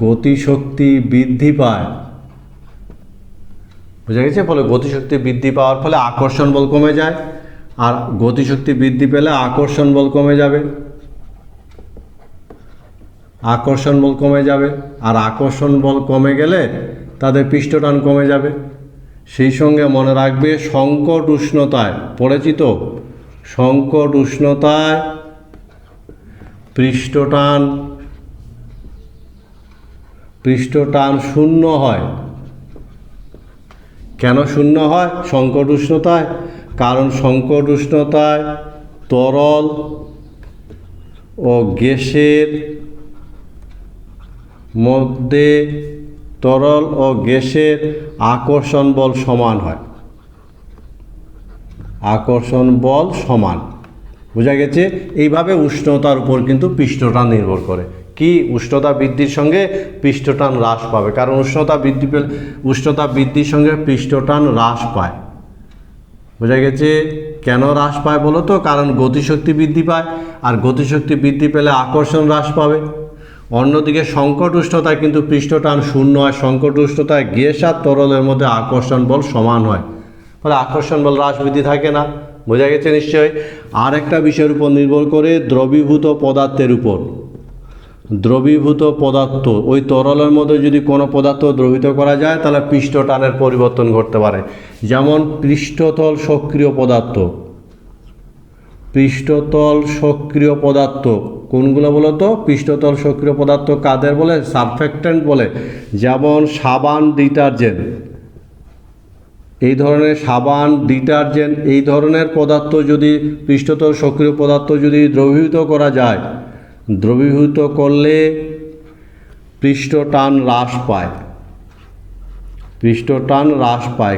গতিশক্তি বৃদ্ধি পায়, বুঝা গেছে? ফলে গতিশক্তি বৃদ্ধি পাওয়ার ফলে আকর্ষণ বল কমে যায়, আর গতিশক্তি বৃদ্ধি পেলে আকর্ষণ বল কমে যাবে। আর আকর্ষণ বল কমে গেলে তাদের পৃষ্ঠটান কমে যাবে। সেই সঙ্গে মনে রাখবে সংকট উষ্ণতায়, পড়েছি তো, সংকট উষ্ণতায় পৃষ্ঠটান শূন্য হয়। কেন শূন্য হয় সংকট উষ্ণতায়? কারণ সংকট উষ্ণতায় তরল ও গ্যাসের মধ্যে আকর্ষণ বল সমান হয়। বোঝা গেছে? এইভাবে উষ্ণতার উপর কিন্তু পৃষ্ঠটান নির্ভর করে। কি? উষ্ণতা বৃদ্ধির সঙ্গে পৃষ্ঠটান হ্রাস পাবে, কারণ উষ্ণতা বৃদ্ধির সঙ্গে পৃষ্ঠটান হ্রাস পায়। বোঝা গেছে? কেন হ্রাস পায় বলো তো? কারণ গতিশক্তি বৃদ্ধি পায়, আর গতিশক্তি বৃদ্ধি পেলে আকর্ষণ হ্রাস পাবে। অন্যদিকে সংকট উষ্ণতায় কিন্তু পৃষ্ঠটান শূন্য হয়। সংকট উষ্ণতায় গ্যাস আর তরলের মধ্যে আকর্ষণ বল সমান হয়, ফলে আকর্ষণ বল হ্রাস বৃদ্ধি থাকে না। বোঝা গেছে নিশ্চয়ই? আর একটা বিষয়ের উপর নির্ভর করে দ্রবীভূত পদার্থের উপর। দ্রবীভূত পদার্থ, ওই তরলের মধ্যে যদি কোনো পদার্থ দ্রবীভূত করা যায় তাহলে পৃষ্ঠটানের পরিবর্তন ঘটতে পারে। যেমন পৃষ্ঠতল সক্রিয় পদার্থ কোনগুলো বলো তো? পৃষ্ঠতল সক্রিয় পদার্থ কাদের বলে? সারফেক্ট্যান্ট বলে। যেমন সাবান, ডিটারজেন্ট, এই ধরনের এই ধরনের পদার্থ যদি পৃষ্ঠতল সক্রিয় পদার্থ যদি দ্রবীভূত করা যায়, দ্রবীভূত করলে পৃষ্ঠটান হ্রাস পায়।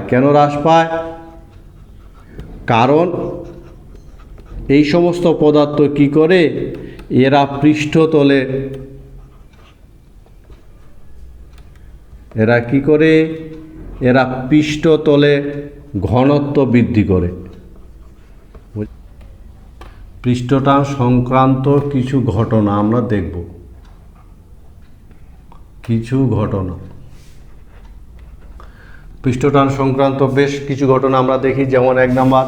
কেন হ্রাস পায়? কারণ এই সমস্ত পদার্থ কি করে? এরা পৃষ্ঠতলে ঘনত্ব বৃদ্ধি করে। পৃষ্ঠটান সংক্রান্ত কিছু ঘটনা আমরা দেখব। পৃষ্ঠটান সংক্রান্ত বেশ কিছু ঘটনা আমরা দেখি। যেমন 1 নাম্বার,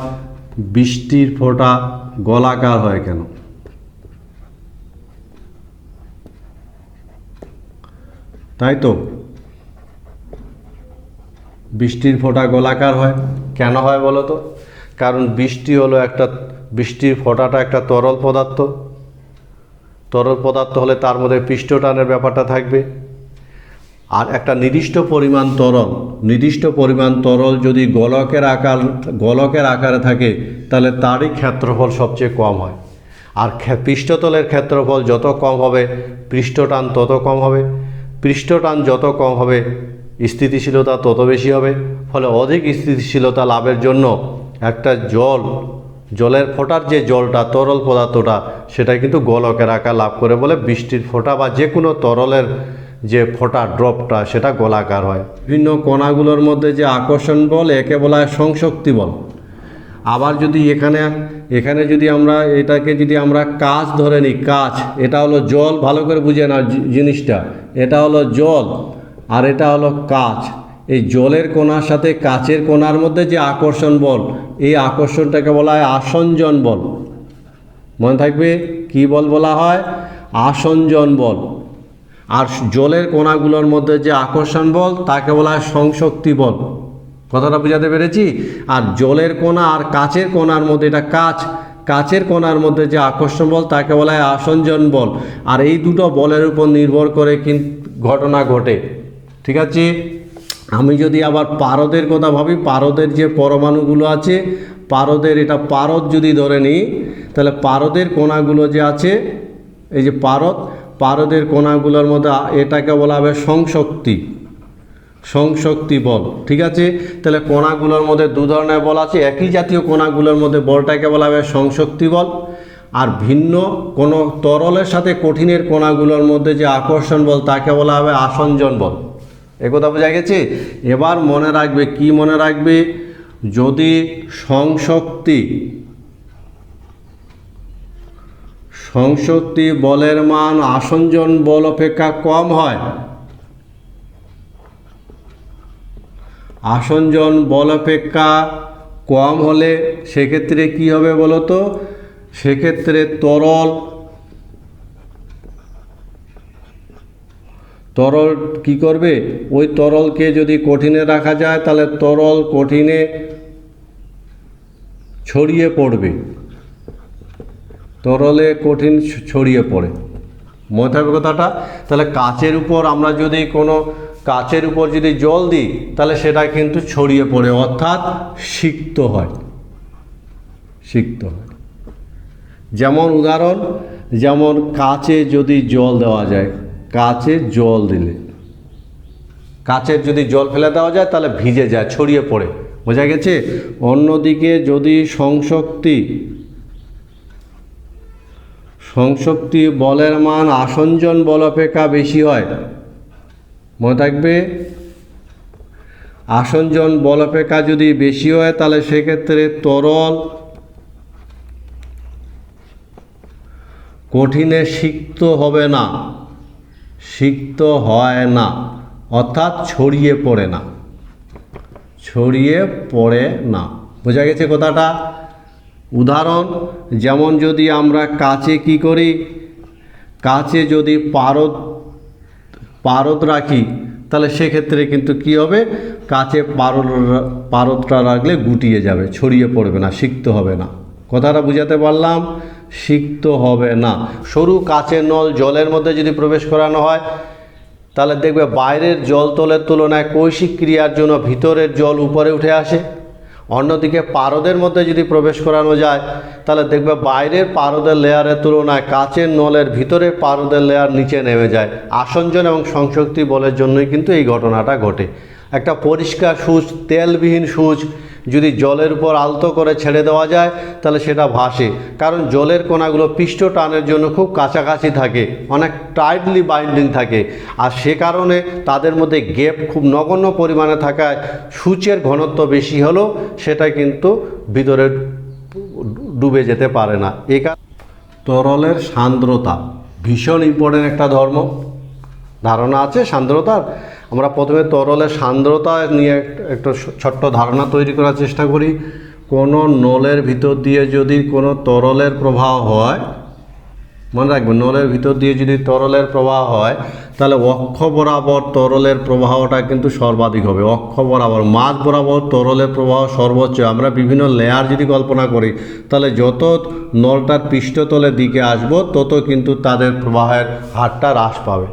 বৃষ্টির ফোঁটা গোলাকার হয় কেন? তাই তো, বৃষ্টির ফোঁটা গোলাকার হয় কেন হয় বলো তো? কারণ বৃষ্টির ফোঁটাটা একটা তরল পদার্থ হলে তার মধ্যে পৃষ্ঠটানের ব্যাপারটা থাকবে। আর একটা নির্দিষ্ট পরিমাণ তরল যদি গোলকের আকারে থাকে তাহলে তারই ক্ষেত্রফল সবচেয়ে কম হয়। আর পৃষ্ঠতলের ক্ষেত্রফল যত কম হবে পৃষ্ঠটান তত কম হবে, পৃষ্ঠটান যত কম হবে স্থিতিশীলতা তত বেশি হবে। ফলে অধিক স্থিতিশীলতা লাভের জন্য একটা জলের ফোঁটার যে জলটা তরল পদার্থটা সেটা কিন্তু গোলকের আকার লাভ করে বলে বৃষ্টির ফোঁটা বা যে কোনো তরলের যে ফোঁটা ড্রপটা সেটা গোলাকার হয়। বিভিন্ন কণাগুলোর মধ্যে যে আকর্ষণ বল একে বলা হয় সংশক্তি বল। আবার যদি এখানে যদি আমরা কাঁচ ধরে নিই, কাঁচ এটা হলো জল, ভালো করে বুঝে না জিনিসটা, এটা হলো জল আর এটা হলো কাঁচ। এই জলের কণার সাথে কাচের কণার মধ্যে যে আকর্ষণ বল, এই আকর্ষণটাকে বলা হয় আসঞ্জন বল। মনে থাকবে কি বল বলা হয়? আসঞ্জন বল। আর জলের কণাগুলোর মধ্যে যে আকর্ষণ বল তাকে বলা হয় সংশক্তি বল। কথাটা বোঝাতে পেরেছি? আর জলের কণা আর কাচের কণার মধ্যে, এটা কাচের কণার মধ্যে যে আকর্ষণ বল তাকে বলা হয় আসঞ্জন বল। আর এই দুটো বলের উপর নির্ভর করে কিন্তু ঘটনা ঘটে। ঠিক আছে? আমি যদি আবার পারদের কথা ভাবি, পারদের যে পরমাণুগুলো আছে, এটা পারদ যদি ধরে নিই তাহলে পারদের কণাগুলো যে আছে, এই যে পারদের কণাগুলোর মধ্যে এটাকে বলা হবে সংশক্তি বল। ঠিক আছে? তাহলে কণাগুলোর মধ্যে দু ধরনের বল আছে। একই জাতীয় কণাগুলোর মধ্যে বলটাকে বলা হবে সংশক্তি বল, আর ভিন্ন কোনো তরলের সাথে কঠিনের কণাগুলোর মধ্যে যে আকর্ষণ বল তাকে বলা হবে আসঞ্জন বল। একথা বোঝা গেছে? এবার মনে রাখবে, কি মনে রাখবে? যদি সংশক্তি বলের মান আসঞ্জন বল অপেক্ষা কম হয়, আসঞ্জন বল অপেক্ষা কম হলে সেক্ষেত্রে কি হবে বলো তো? সেক্ষেত্রে তরল কি করবে? ওই তরলকে যদি কঠিনে রাখা যায় তাহলে তরল কঠিনে ছড়িয়ে পড়বে, তরলে কঠিন ছড়িয়ে পড়ে। মনে থাকবে কথাটা? তাহলে কাচের উপর যদি জল দিই তাহলে সেটা কিন্তু ছড়িয়ে পড়ে, অর্থাৎ সিক্ত হয়। যেমন উদাহরণ, যেমন কাচে যদি জল দেওয়া যায়, কাচের যদি জল ফেলে দেওয়া যায় তাহলে ভিজে যায়, ছড়িয়ে পড়ে। বোঝা গেছে? অন্যদিকে যদি সংশক্তি বলের মান আসঞ্জন বল অপেক্ষা বেশি হয়, মনে থাকবে, আসঞ্জন বল অপেক্ষা যদি বেশি হয় তাহলে সেক্ষেত্রে তরল কঠিনে সিক্ত হয় না, অর্থাৎ ছড়িয়ে পড়ে না। বোঝা গেছে কথাটা? উদাহরণ, যেমন যদি আমরা কাচে কি করি, কাচে যদি পারদ রাখি তাহলে সেক্ষেত্রে কিন্তু কি হবে? কাচে পারদটা রাখলে গুটিয়ে যাবে, ছড়িয়ে পড়বে না, সিক্ত হবে না। কথাটা বুঝাতে পারলাম? সিক্ত হবে না। সরু কাচের নল জলের মধ্যে যদি প্রবেশ করানো হয় তাহলে দেখবে বাইরের জল তলের তুলনায় কৈশিক ক্রিয়ার জন্য ভিতরের জল উপরে উঠে আসে। অন্যদিকে পারদের মধ্যে যদি প্রবেশ করানো যায় তাহলে দেখবে বাইরের পারদের লেয়ারের তুলনায় কাচের নলের ভিতরের পারদের লেয়ার নিচে নেমে যায়। আসঞ্জন এবং সংশক্তি বলের জন্যই কিন্তু এই ঘটনাটা ঘটে। একটা পরিষ্কার সুচ, তেলবিহীন সুচ যদি জলের উপর আলতো করে ছেড়ে দেওয়া যায় তাহলে সেটা ভাসে, কারণ জলের কণাগুলো পৃষ্ঠ টানের জন্য খুব কাছাকাছি থাকে, অনেক টাইটলি বাইন্ডিং থাকে, আর সে কারণে তাদের মধ্যে গ্যাপ খুব নগণ্য পরিমাণে থাকায় সূচের ঘনত্ব বেশি হলেও সেটা কিন্তু ভিতরে ডুবে যেতে পারে না। এই তরলের সান্দ্রতা ভীষণ ইম্পর্টেন্ট একটা ধারণা আছে সান্দ্রতার। আমরা প্রথমে তরলের সান্দ্রতা নিয়ে একটা ছোট্ট ধারণা তৈরি করার চেষ্টা করি। কোনো নলের ভিতর দিয়ে যদি কোনো তরলের প্রবাহ হয়, মনে রাখবেন, নলের ভিতর দিয়ে যদি তরলের প্রবাহ হয় তাহলে অক্ষ বরাবর তরলের প্রবাহটা কিন্তু সর্বাধিক হবে। অক্ষ বরাবর, মাঝ বরাবর তরলের প্রবাহ সর্বোচ্চ। আমরা বিভিন্ন লেয়ার যদি কল্পনা করি তাহলে যত নলটার পৃষ্ঠতলের দিকে আসবো তত কিন্তু তাদের প্রবাহের হারটা হ্রাস পাবে।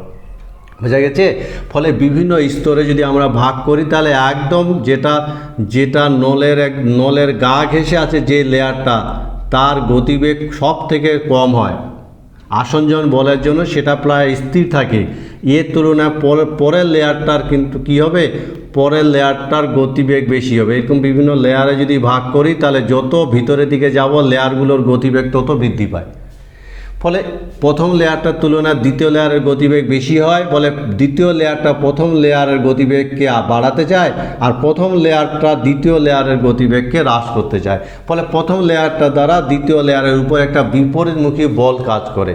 বোঝা গেছে। ফলে বিভিন্ন স্তরে যদি আমরা ভাগ করি তাহলে একদম যেটা যেটা নলের গা ঘেঁষে আছে যে লেয়ারটা, তার গতিবেগ সব থেকে কম হয় আসঞ্জন বলের জন্য, সেটা প্রায় স্থির থাকে। এর তুলনায় পরের লেয়ারটার কিন্তু কী হবে, পরের লেয়ারটার গতিবেগ বেশি হবে। এরকম বিভিন্ন লেয়ারে যদি ভাগ করি তাহলে যত ভিতরের দিকে যাব লেয়ারগুলোর গতিবেগ তত বৃদ্ধি পায়। ফলে প্রথম লেয়ারটার তুলনায় দ্বিতীয় লেয়ারের গতিবেগ বেশি হয়, বলে দ্বিতীয় লেয়ারটা প্রথম লেয়ারের গতিবেগকে বাড়াতে চায়, আর প্রথম লেয়ারটা দ্বিতীয় লেয়ারের গতিবেগকে হ্রাস করতে চায়। ফলে প্রথম লেয়ারটা দ্বারা দ্বিতীয় লেয়ারের উপর একটা বিপরীতমুখী বল কাজ করে।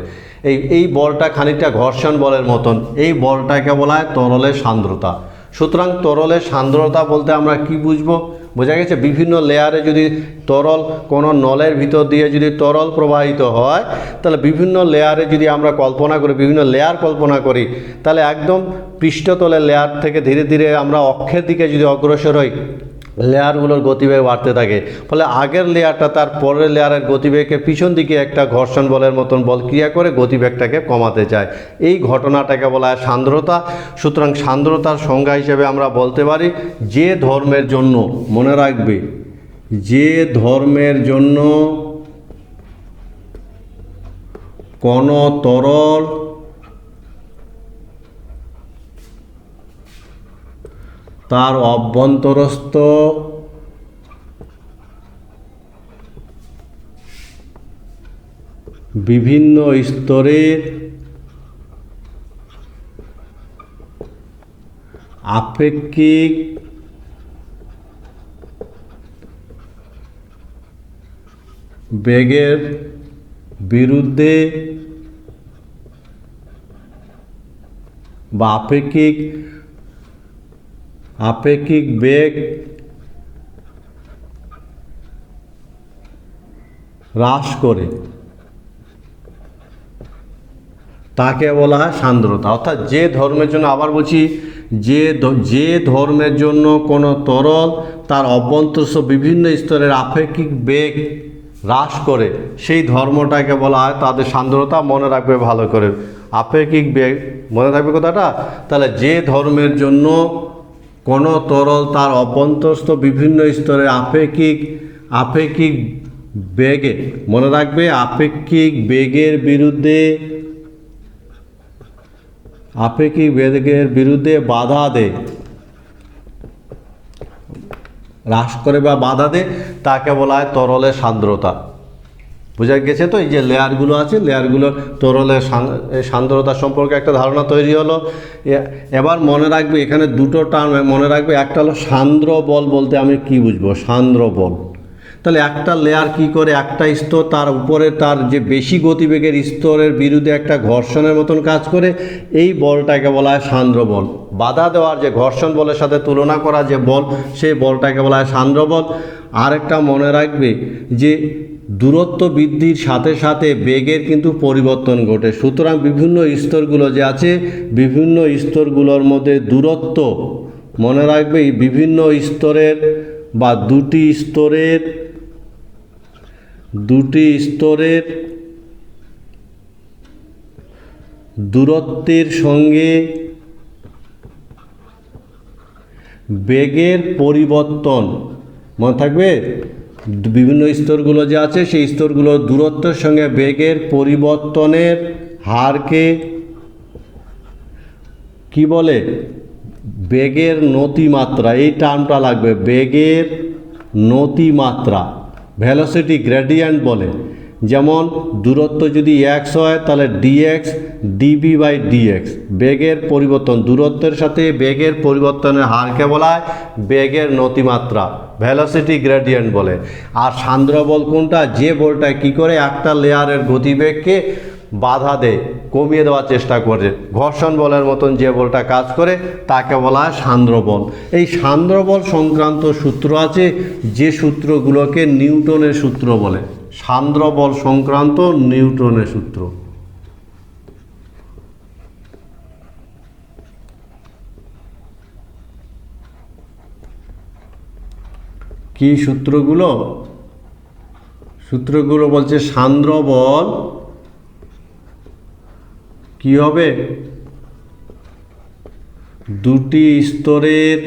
এই বলটা খানিকটা ঘর্ষণ বলের মতন। এই বলটাকে বলা হয় তরলের সান্দ্রতা। সুতরাং তরলের সান্দ্রতা বলতে আমরা কি বুঝবো, বোঝা গেছে। বিভিন্ন লেয়ারে যদি তরল কোনো নলের ভিতর দিয়ে যদি তরল প্রবাহিত হয়, তাহলে বিভিন্ন লেয়ারে যদি আমরা কল্পনা করি, বিভিন্ন লেয়ার কল্পনা করি, তাহলে একদম পৃষ্ঠতলের লেয়ার থেকে ধীরে ধীরে আমরা অক্ষের দিকে যদি অগ্রসর হই, লেয়ারগুলোর গতিবেগ বাড়তে থাকে। ফলে আগের লেয়ারটা তার পরের লেয়ারের গতিবেগকে পিছন দিকে একটা ঘর্ষণ বলের মতন বল ক্রিয়া করে গতিবেগটাকে কমাতে চায়। এই ঘটনাটাকে বলা হয় সান্দ্রতা। সুতরাং সান্দ্রতার সংজ্ঞা হিসেবে আমরা বলতে পারি, যে ধর্মের জন্য, মনে রাখবে, যে ধর্মের জন্য কোনো তরল তার অভ্যন্তরস্থ বিভিন্ন স্তরের আপেক্ষিক বেগের বিরুদ্ধে বা আপেক্ষিক বেগ হ্রাস করে, তাকে বলা হয় সান্দ্রতা। অর্থাৎ যে ধর্মের জন্য, আবার বলছি, যে ধর্মের জন্য কোনো তরল তার অভ্যন্তরস্থ বিভিন্ন স্তরের আপেক্ষিক বেগ হ্রাস করে, সেই ধর্মটাকে বলা হয় তাদের সান্দ্রতা। মনে রাখবে ভালো করে, আপেক্ষিক বেগ, মনে রাখবে কথাটা। তাহলে যে ধর্মের জন্য কোনো তরল তার অভ্যন্তরস্থ বিভিন্ন স্তরে আপেক্ষিক বেগে, মনে রাখবে, আপেক্ষিক বেগের বিরুদ্ধে বাধা দেয়, হ্রাস করে বা বাধা দেয়, তাকে বলা হয় তরলের সান্দ্রতা। বোঝা গেছে তো। এই যে লেয়ারগুলো আছে, লেয়ারগুলোর তরলের সান্দ্রতা সম্পর্কে একটা ধারণা তৈরি হলো। এবার মনে রাখবে, এখানে দুটো টার্ম মনে রাখবে। একটা হলো সান্দ্র বল বলতে আমি কি বুঝবো, সান্দ্র বল। তাহলে একটা লেয়ার কি করে, একটা স্তর তার উপরে তার যে বেশি গতিবেগের স্তরের বিরুদ্ধে একটা ঘর্ষণের মতন কাজ করে, এই বলটাকে বলা হয় সান্দ্র বল। বাধা দেওয়ার যে ঘর্ষণ বলের সাথে তুলনা করা যে বল, সেই বলটাকে বলা হয় সান্দ্র বল। আরেকটা মনে রাখবে যে দূরত্ব বৃদ্ধির সাথে সাথে বেগের কিন্তু পরিবর্তন ঘটে। সুতরাং বিভিন্ন স্তরগুলো যে আছে, বিভিন্ন স্তরগুলোর মধ্যে দূরত্ব, মনে রাখবে, এই বিভিন্ন স্তরের বা দুটি স্তরের দূরত্বের সঙ্গে বেগের পরিবর্তন, মনে থাকবে, বিভিন্ন স্তরগুলো যে আছে সেই স্তরগুলোর দূরত্বের সঙ্গে বেগের পরিবর্তনের হারকে কি বলে, বেগের নতিমাত্রা। এই টার্মটা লাগবে, বেগের নতিমাত্রা, ভেলোসিটি গ্রেডিয়েন্ট বলে। যেমন দূরত্ব যদি এক্স হয় তাহলে ডিএক্স ডিবি বাই ডিএক্স, বেগের পরিবর্তন, দূরত্বের সাথে বেগের পরিবর্তনের হারকে বলা হয় বেগের নতিমাত্রা, ভেলোসিটি গ্রেডিয়েন্ট বলে। আর সান্দ্র বল কোনটা, যে বলটা কি করে একটা লেয়ারের গতিবেগকে বাধা দেয়, কমিয়ে দেওয়ার চেষ্টা করে, ঘর্ষণ বলের মতন যে বলটা কাজ করে, তাকে বলা হয় সান্দ্র বল। এই সান্দ্র বল সংক্রান্ত সূত্র আছে, যে সূত্রগুলোকে নিউটনের সূত্র বলে। সান্দ্র বল সংক্রান্ত নিউটনের সূত্র। কি সূত্রগুলো বলছে, সান্দ্র বল কি হবে, দুটি স্তরের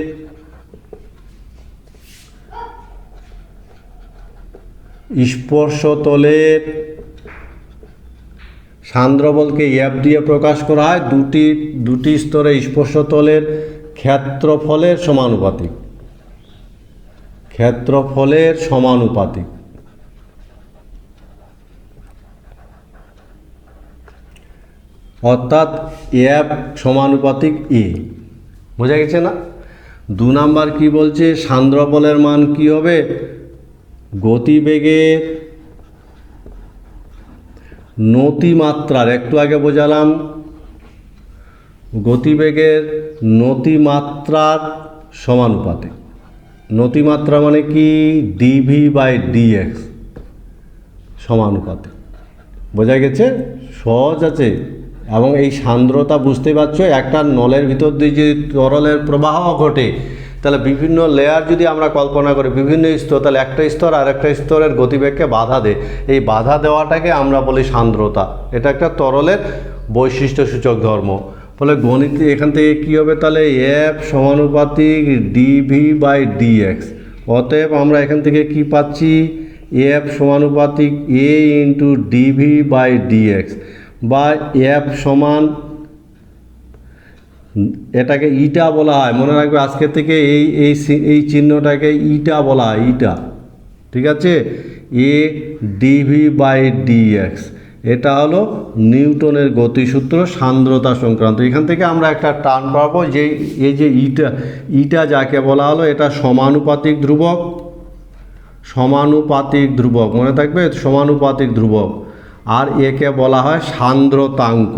স্পর্শতলের সান্দ্রবলকে এফ দিয়ে প্রকাশ করা হয় দুটি স্তরের স্পর্শতলের ক্ষেত্রফলের সমানুপাতিক অর্থাৎ এফ সমানুপাতিক এ। বোঝা গেছে না? 2 নাম্বার কি বলছে, সান্দ্রবলের মান কি হবে, গতিবেগের নতিমাত্রার, একটু আগে বোঝালাম, গতিবেগের নতিমাত্রার সমানুপাতিক। নতিমাত্রা মানে কি, dv/dx সমানুপাতিক। বোঝা গেছে? সহজ আছে। এবং এই সান্দ্রতা বুঝতে পারছো, একটা নলের ভিতর দিয়ে যদি তরলের প্রবাহ ঘটে, তাহলে বিভিন্ন লেয়ার যদি আমরা কল্পনা করি, বিভিন্ন স্তর, তাহলে একটা স্তর আর একটা স্তরের গতিবেগকে বাধা দেয়। এই বাধা দেওয়াটাকে আমরা বলি সান্দ্রতা। এটা একটা তরলের বৈশিষ্ট্য সূচক ধর্ম। ফলে গণিত এখান থেকে কী হবে, তাহলে এফ সমানুপাতিক dv/dx। অতএব আমরা এখান থেকে কি পাচ্ছি, এফ সমানুপাতিক a ইন্টু dv/dx, বা এফ সমান, এটাকে ইটা বলা হয়, মনে রাখবে আজকে থেকে এই চিহ্নটাকে ইটা বলা হয়, ইটা। ঠিক আছে? a dv/dx, এটা হলো নিউটনের গতিসূত্র সান্দ্রতা সংক্রান্ত। এখান থেকে আমরা একটা টার্ম পাবো, যে এই যে ইটা যাকে বলা হলো, এটা সমানুপাতিক ধ্রুবক, মনে থাকবে, সমানুপাতিক ধ্রুবক। আর একে বলা হয় সান্দ্রতাঙ্ক,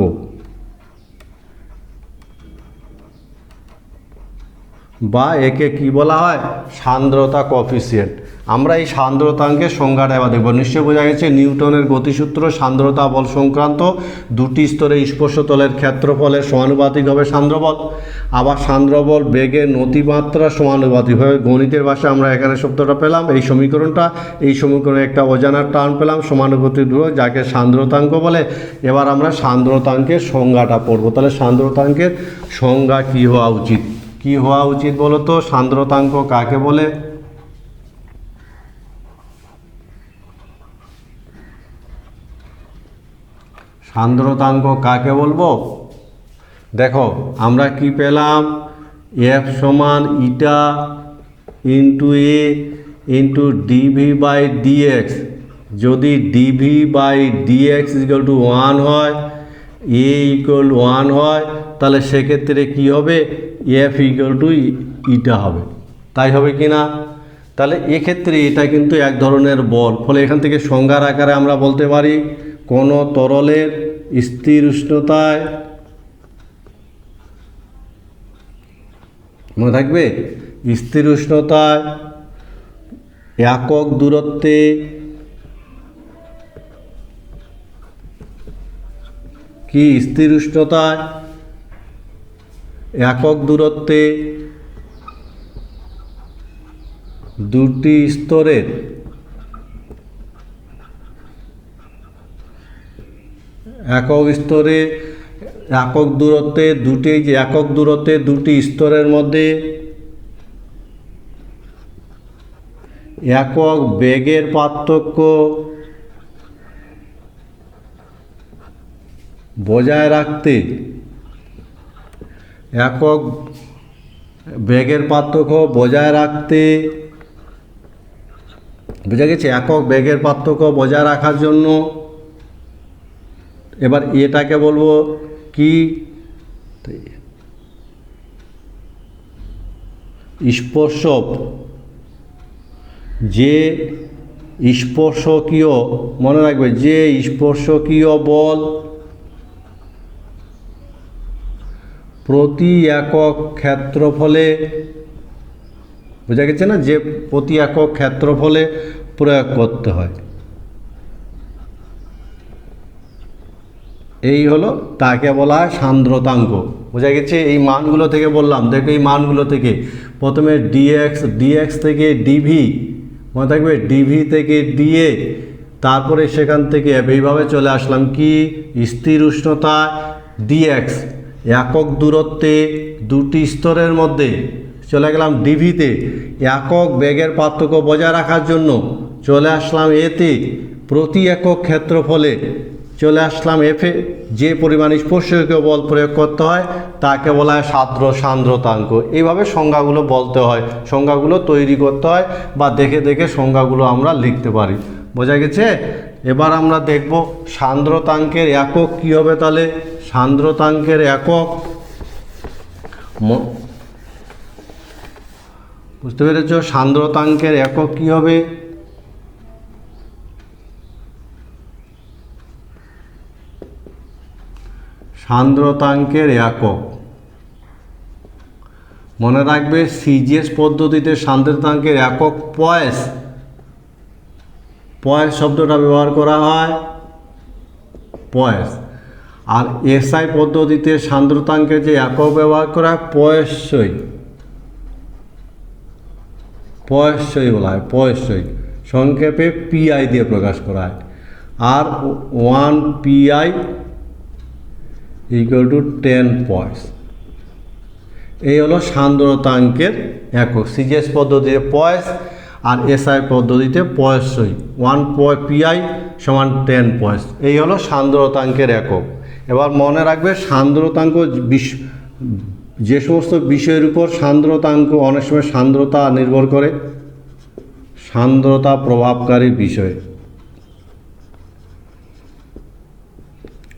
বা একে কি বলা হয়, সান্দ্রতা কোএফিসিয়েন্ট। আমরা এই সান্দ্রতাঙ্কের সংজ্ঞাটা এবার দেখব। নিশ্চয়ই বোঝা গেছে, নিউটনের গতিসূত্র সান্দ্রতা বল সংক্রান্ত, দুটি স্তরে স্পর্শতলের ক্ষেত্রফলের সমানুপাতিক হবে সান্দ্রবল। আবার সান্দ্রবল বেগের নতিমাত্রা সমানুপাতিক হবে। গণিতের ভাষায় আমরা এখানে শব্দটা পেলাম, এই সমীকরণটা, এই সমীকরণে একটা অজানার টার্ম পেলাম, সমানুপাতিক ধ্রুবক, যাকে সান্দ্রতাঙ্ক বলে। এবার আমরা সান্দ্রতাঙ্কের সংজ্ঞাটা পড়ব। তাহলে সান্দ্রতাঙ্কের সংজ্ঞা কি হওয়া উচিত, বলো তো? সান্দ্রতাঙ্ক কাকে বলে? সান্দ্রতাঙ্ক কাকে বলবো? দেখো, আমরা কি পেলাম, এফ সমান ইটা ইন্টু এ ইন্টু dv/dx। যদি dv/dx ইকুয়াল টু 1 হয়, a ইকুয়াল 1 হয়, তাহলে সেক্ষেত্রে কি হবে, এফ ইকুয়াল টু ইটা হবে। তাই হবে কি না? তাহলে এক্ষেত্রে এটা কিন্তু এক ধরনের বল। ফলে এখান থেকে সংজ্ঞার আকারে আমরা বলতে পারি, কোনো তরলের স্থির উষ্ণতায়, মনে থাকবে, স্থির উষ্ণতায় একক দূরত্বে কি, স্থির উষ্ণতায় একক দূরত্বে দুটি স্তরের একক দূরত্বে দুটি স্তরের মধ্যে একক বেগের পার্থক্য বজায় রাখতে, বোঝা গেছে, একক বেগের পার্থক্য বজায় রাখার জন্য এবার এটাকে বলবো কি, স্পর্শক। যে স্পর্শকীয়, মনে রাখবে, যে স্পর্শকীয় বল প্রতি একক ক্ষেত্রফলে, বোঝা গেছে না, যে প্রতি একক ক্ষেত্রফলে প্রয়োগ করতে হয়, এই হলো, তাকে বলা হয় সান্দ্রতাঙ্ক। বোঝা গেছে? এই মানগুলো থেকে বললাম, দেখো এই মানগুলো থেকে প্রথমে ডিএক্স থেকে ডিভি, মনে থাকবে, ডিভি থেকে ডিএ, তারপরে সেখান থেকে এইভাবে চলে আসলাম কি, স্থির উষ্ণতা ডিএক্স, একক দূরত্বে দুটি স্তরের মধ্যে চলে গেলাম ডিভিতে, একক বেগের পার্থক্য বজায় রাখার জন্য চলে আসলাম এতে, প্রতি একক ক্ষেত্রফলে চলে আসলাম এফে, যে পরিমাণ স্পর্শকীয় বল প্রয়োগ করতে হয় তাকে বলা হয় সান্দ্রতাঙ্ক। এইভাবে সংজ্ঞাগুলো বলতে হয়, সংজ্ঞাগুলো তৈরি করতে হয় বা দেখে দেখে সংজ্ঞাগুলো আমরা লিখতে পারি। বোঝা গেছে? এবার আমরা দেখব সান্দ্রতাঙ্কের একক কী হবে। তাহলে সান্দ্রতাঙ্কের একক, বুঝতে পেরেছ? সান্দ্রতাঙ্কের একক কী হবে? সান্দ্রতাঙ্কের একক মনে রাখবে, সিজিএস পদ্ধতিতে সান্দ্রতাঙ্কের একক পয়েস, পয়েস শব্দটা ব্যবহার করা হয়, পয়েস। আর এসআই পদ্ধতিতে সান্দ্রতাঙ্কের যে একক ব্যবহার করা হয় পয়সই, পয়সই বলা হয়, পয়সই, সংক্ষেপে পিআই দিয়ে প্রকাশ করা হয়। আর 1 PI ইকুয়াল টু 10 পয়েস। এই হলো সান্দ্রতাঙ্কের একক, সিজিএস পদ্ধতিতে পয়েস আর এসআই পদ্ধতিতে পয়সই, 1 PI সমান 10 পয়েস। এই হলো সান্দ্রতাঙ্কের একক। এবার মনে রাখবে সান্দ্রতাঙ্ক যে সমস্ত বিষয়ের উপর সান্দ্রতাঙ্ক, অনেক সময় সান্দ্রতা নির্ভর করে, সান্দ্রতা প্রভাবকারী বিষয়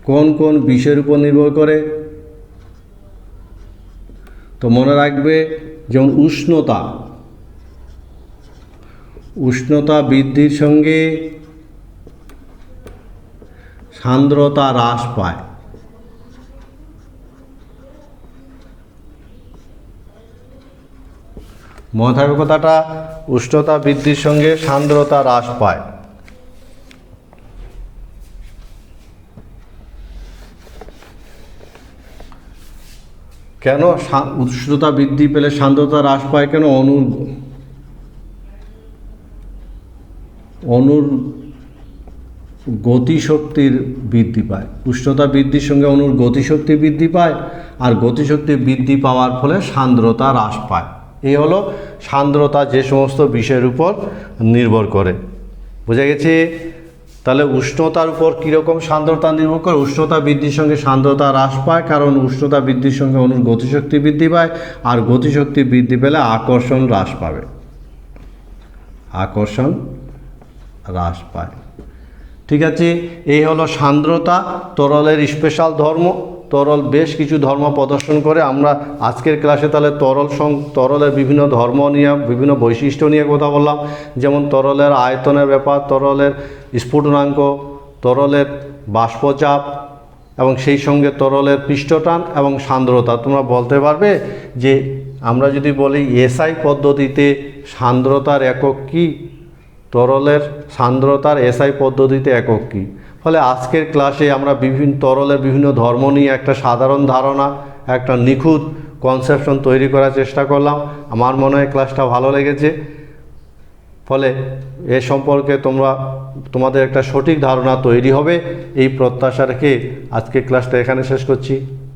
কোন কোন বিষয়ের উপর নির্ভর করে? তো মনে রাখবে, যেমন উষ্ণতা, উষ্ণতা বৃদ্ধির সঙ্গে সান্দ্রতা হ্রাস পায়। মনে থাকবে কথাটা, উষ্ণতা বৃদ্ধির সঙ্গে সান্দ্রতা হ্রাস পায়। কেন উষ্ণতা বৃদ্ধি পেলে সান্দ্রতা হ্রাস পায়? কেন? অণুর গতিশক্তির বৃদ্ধি পায়। উষ্ণতা বৃদ্ধির সঙ্গে অণুর গতিশক্তি বৃদ্ধি পায়, আর গতিশক্তি বৃদ্ধি পাওয়ার ফলে সান্দ্রতা হ্রাস পায়। এই হলো সান্দ্রতা যে সমস্ত বিষয়ের উপর নির্ভর করে। বোঝা গেছে? তাহলে উষ্ণতার উপর কীরকম সান্দ্রতা নির্ভর করে? উষ্ণতা বৃদ্ধির সঙ্গে সান্দ্রতা হ্রাস পায়, কারণ উষ্ণতা বৃদ্ধির সঙ্গে অণুর গতিশক্তি বৃদ্ধি পায়, আর গতিশক্তি বৃদ্ধি পেলে আকর্ষণ হ্রাস পাবে, আকর্ষণ হ্রাস পায়। ঠিক আছে, এই হলো সান্দ্রতা। তরলের স্পেশাল ধর্ম, তরল বেশ কিছু ধর্ম প্রদর্শন করে। আমরা আজকের ক্লাসে তাহলে তরলের বিভিন্ন ধর্ম নিয়ে, বিভিন্ন বৈশিষ্ট্য নিয়ে কথা বললাম। যেমন তরলের আয়তনের ব্যাপার, তরলের স্ফুটনাঙ্ক, তরলের বাষ্পচাপ, এবং সেই সঙ্গে তরলের পৃষ্ঠটান এবং সান্দ্রতা। তোমরা বলতে পারবে যে আমরা যদি বলি এসআই পদ্ধতিতে সান্দ্রতার একক কী, তরলের সান্দ্রতার এসআই পদ্ধতিতে একক কী? ফলে আজকের ক্লাসে আমরা তরলের বিভিন্ন ধর্ম নিয়ে একটা সাধারণ ধারণা, একটা নিখুঁত কনসেপশন তৈরি করার চেষ্টা করলাম। আমার মনে হয় ক্লাসটা ভালো লেগেছে। ফলে এ সম্পর্কে তোমাদের একটা সঠিক ধারণা তৈরি হবে, এই প্রত্যাশা রেখে আজকে ক্লাসটা এখানে শেষ করছি।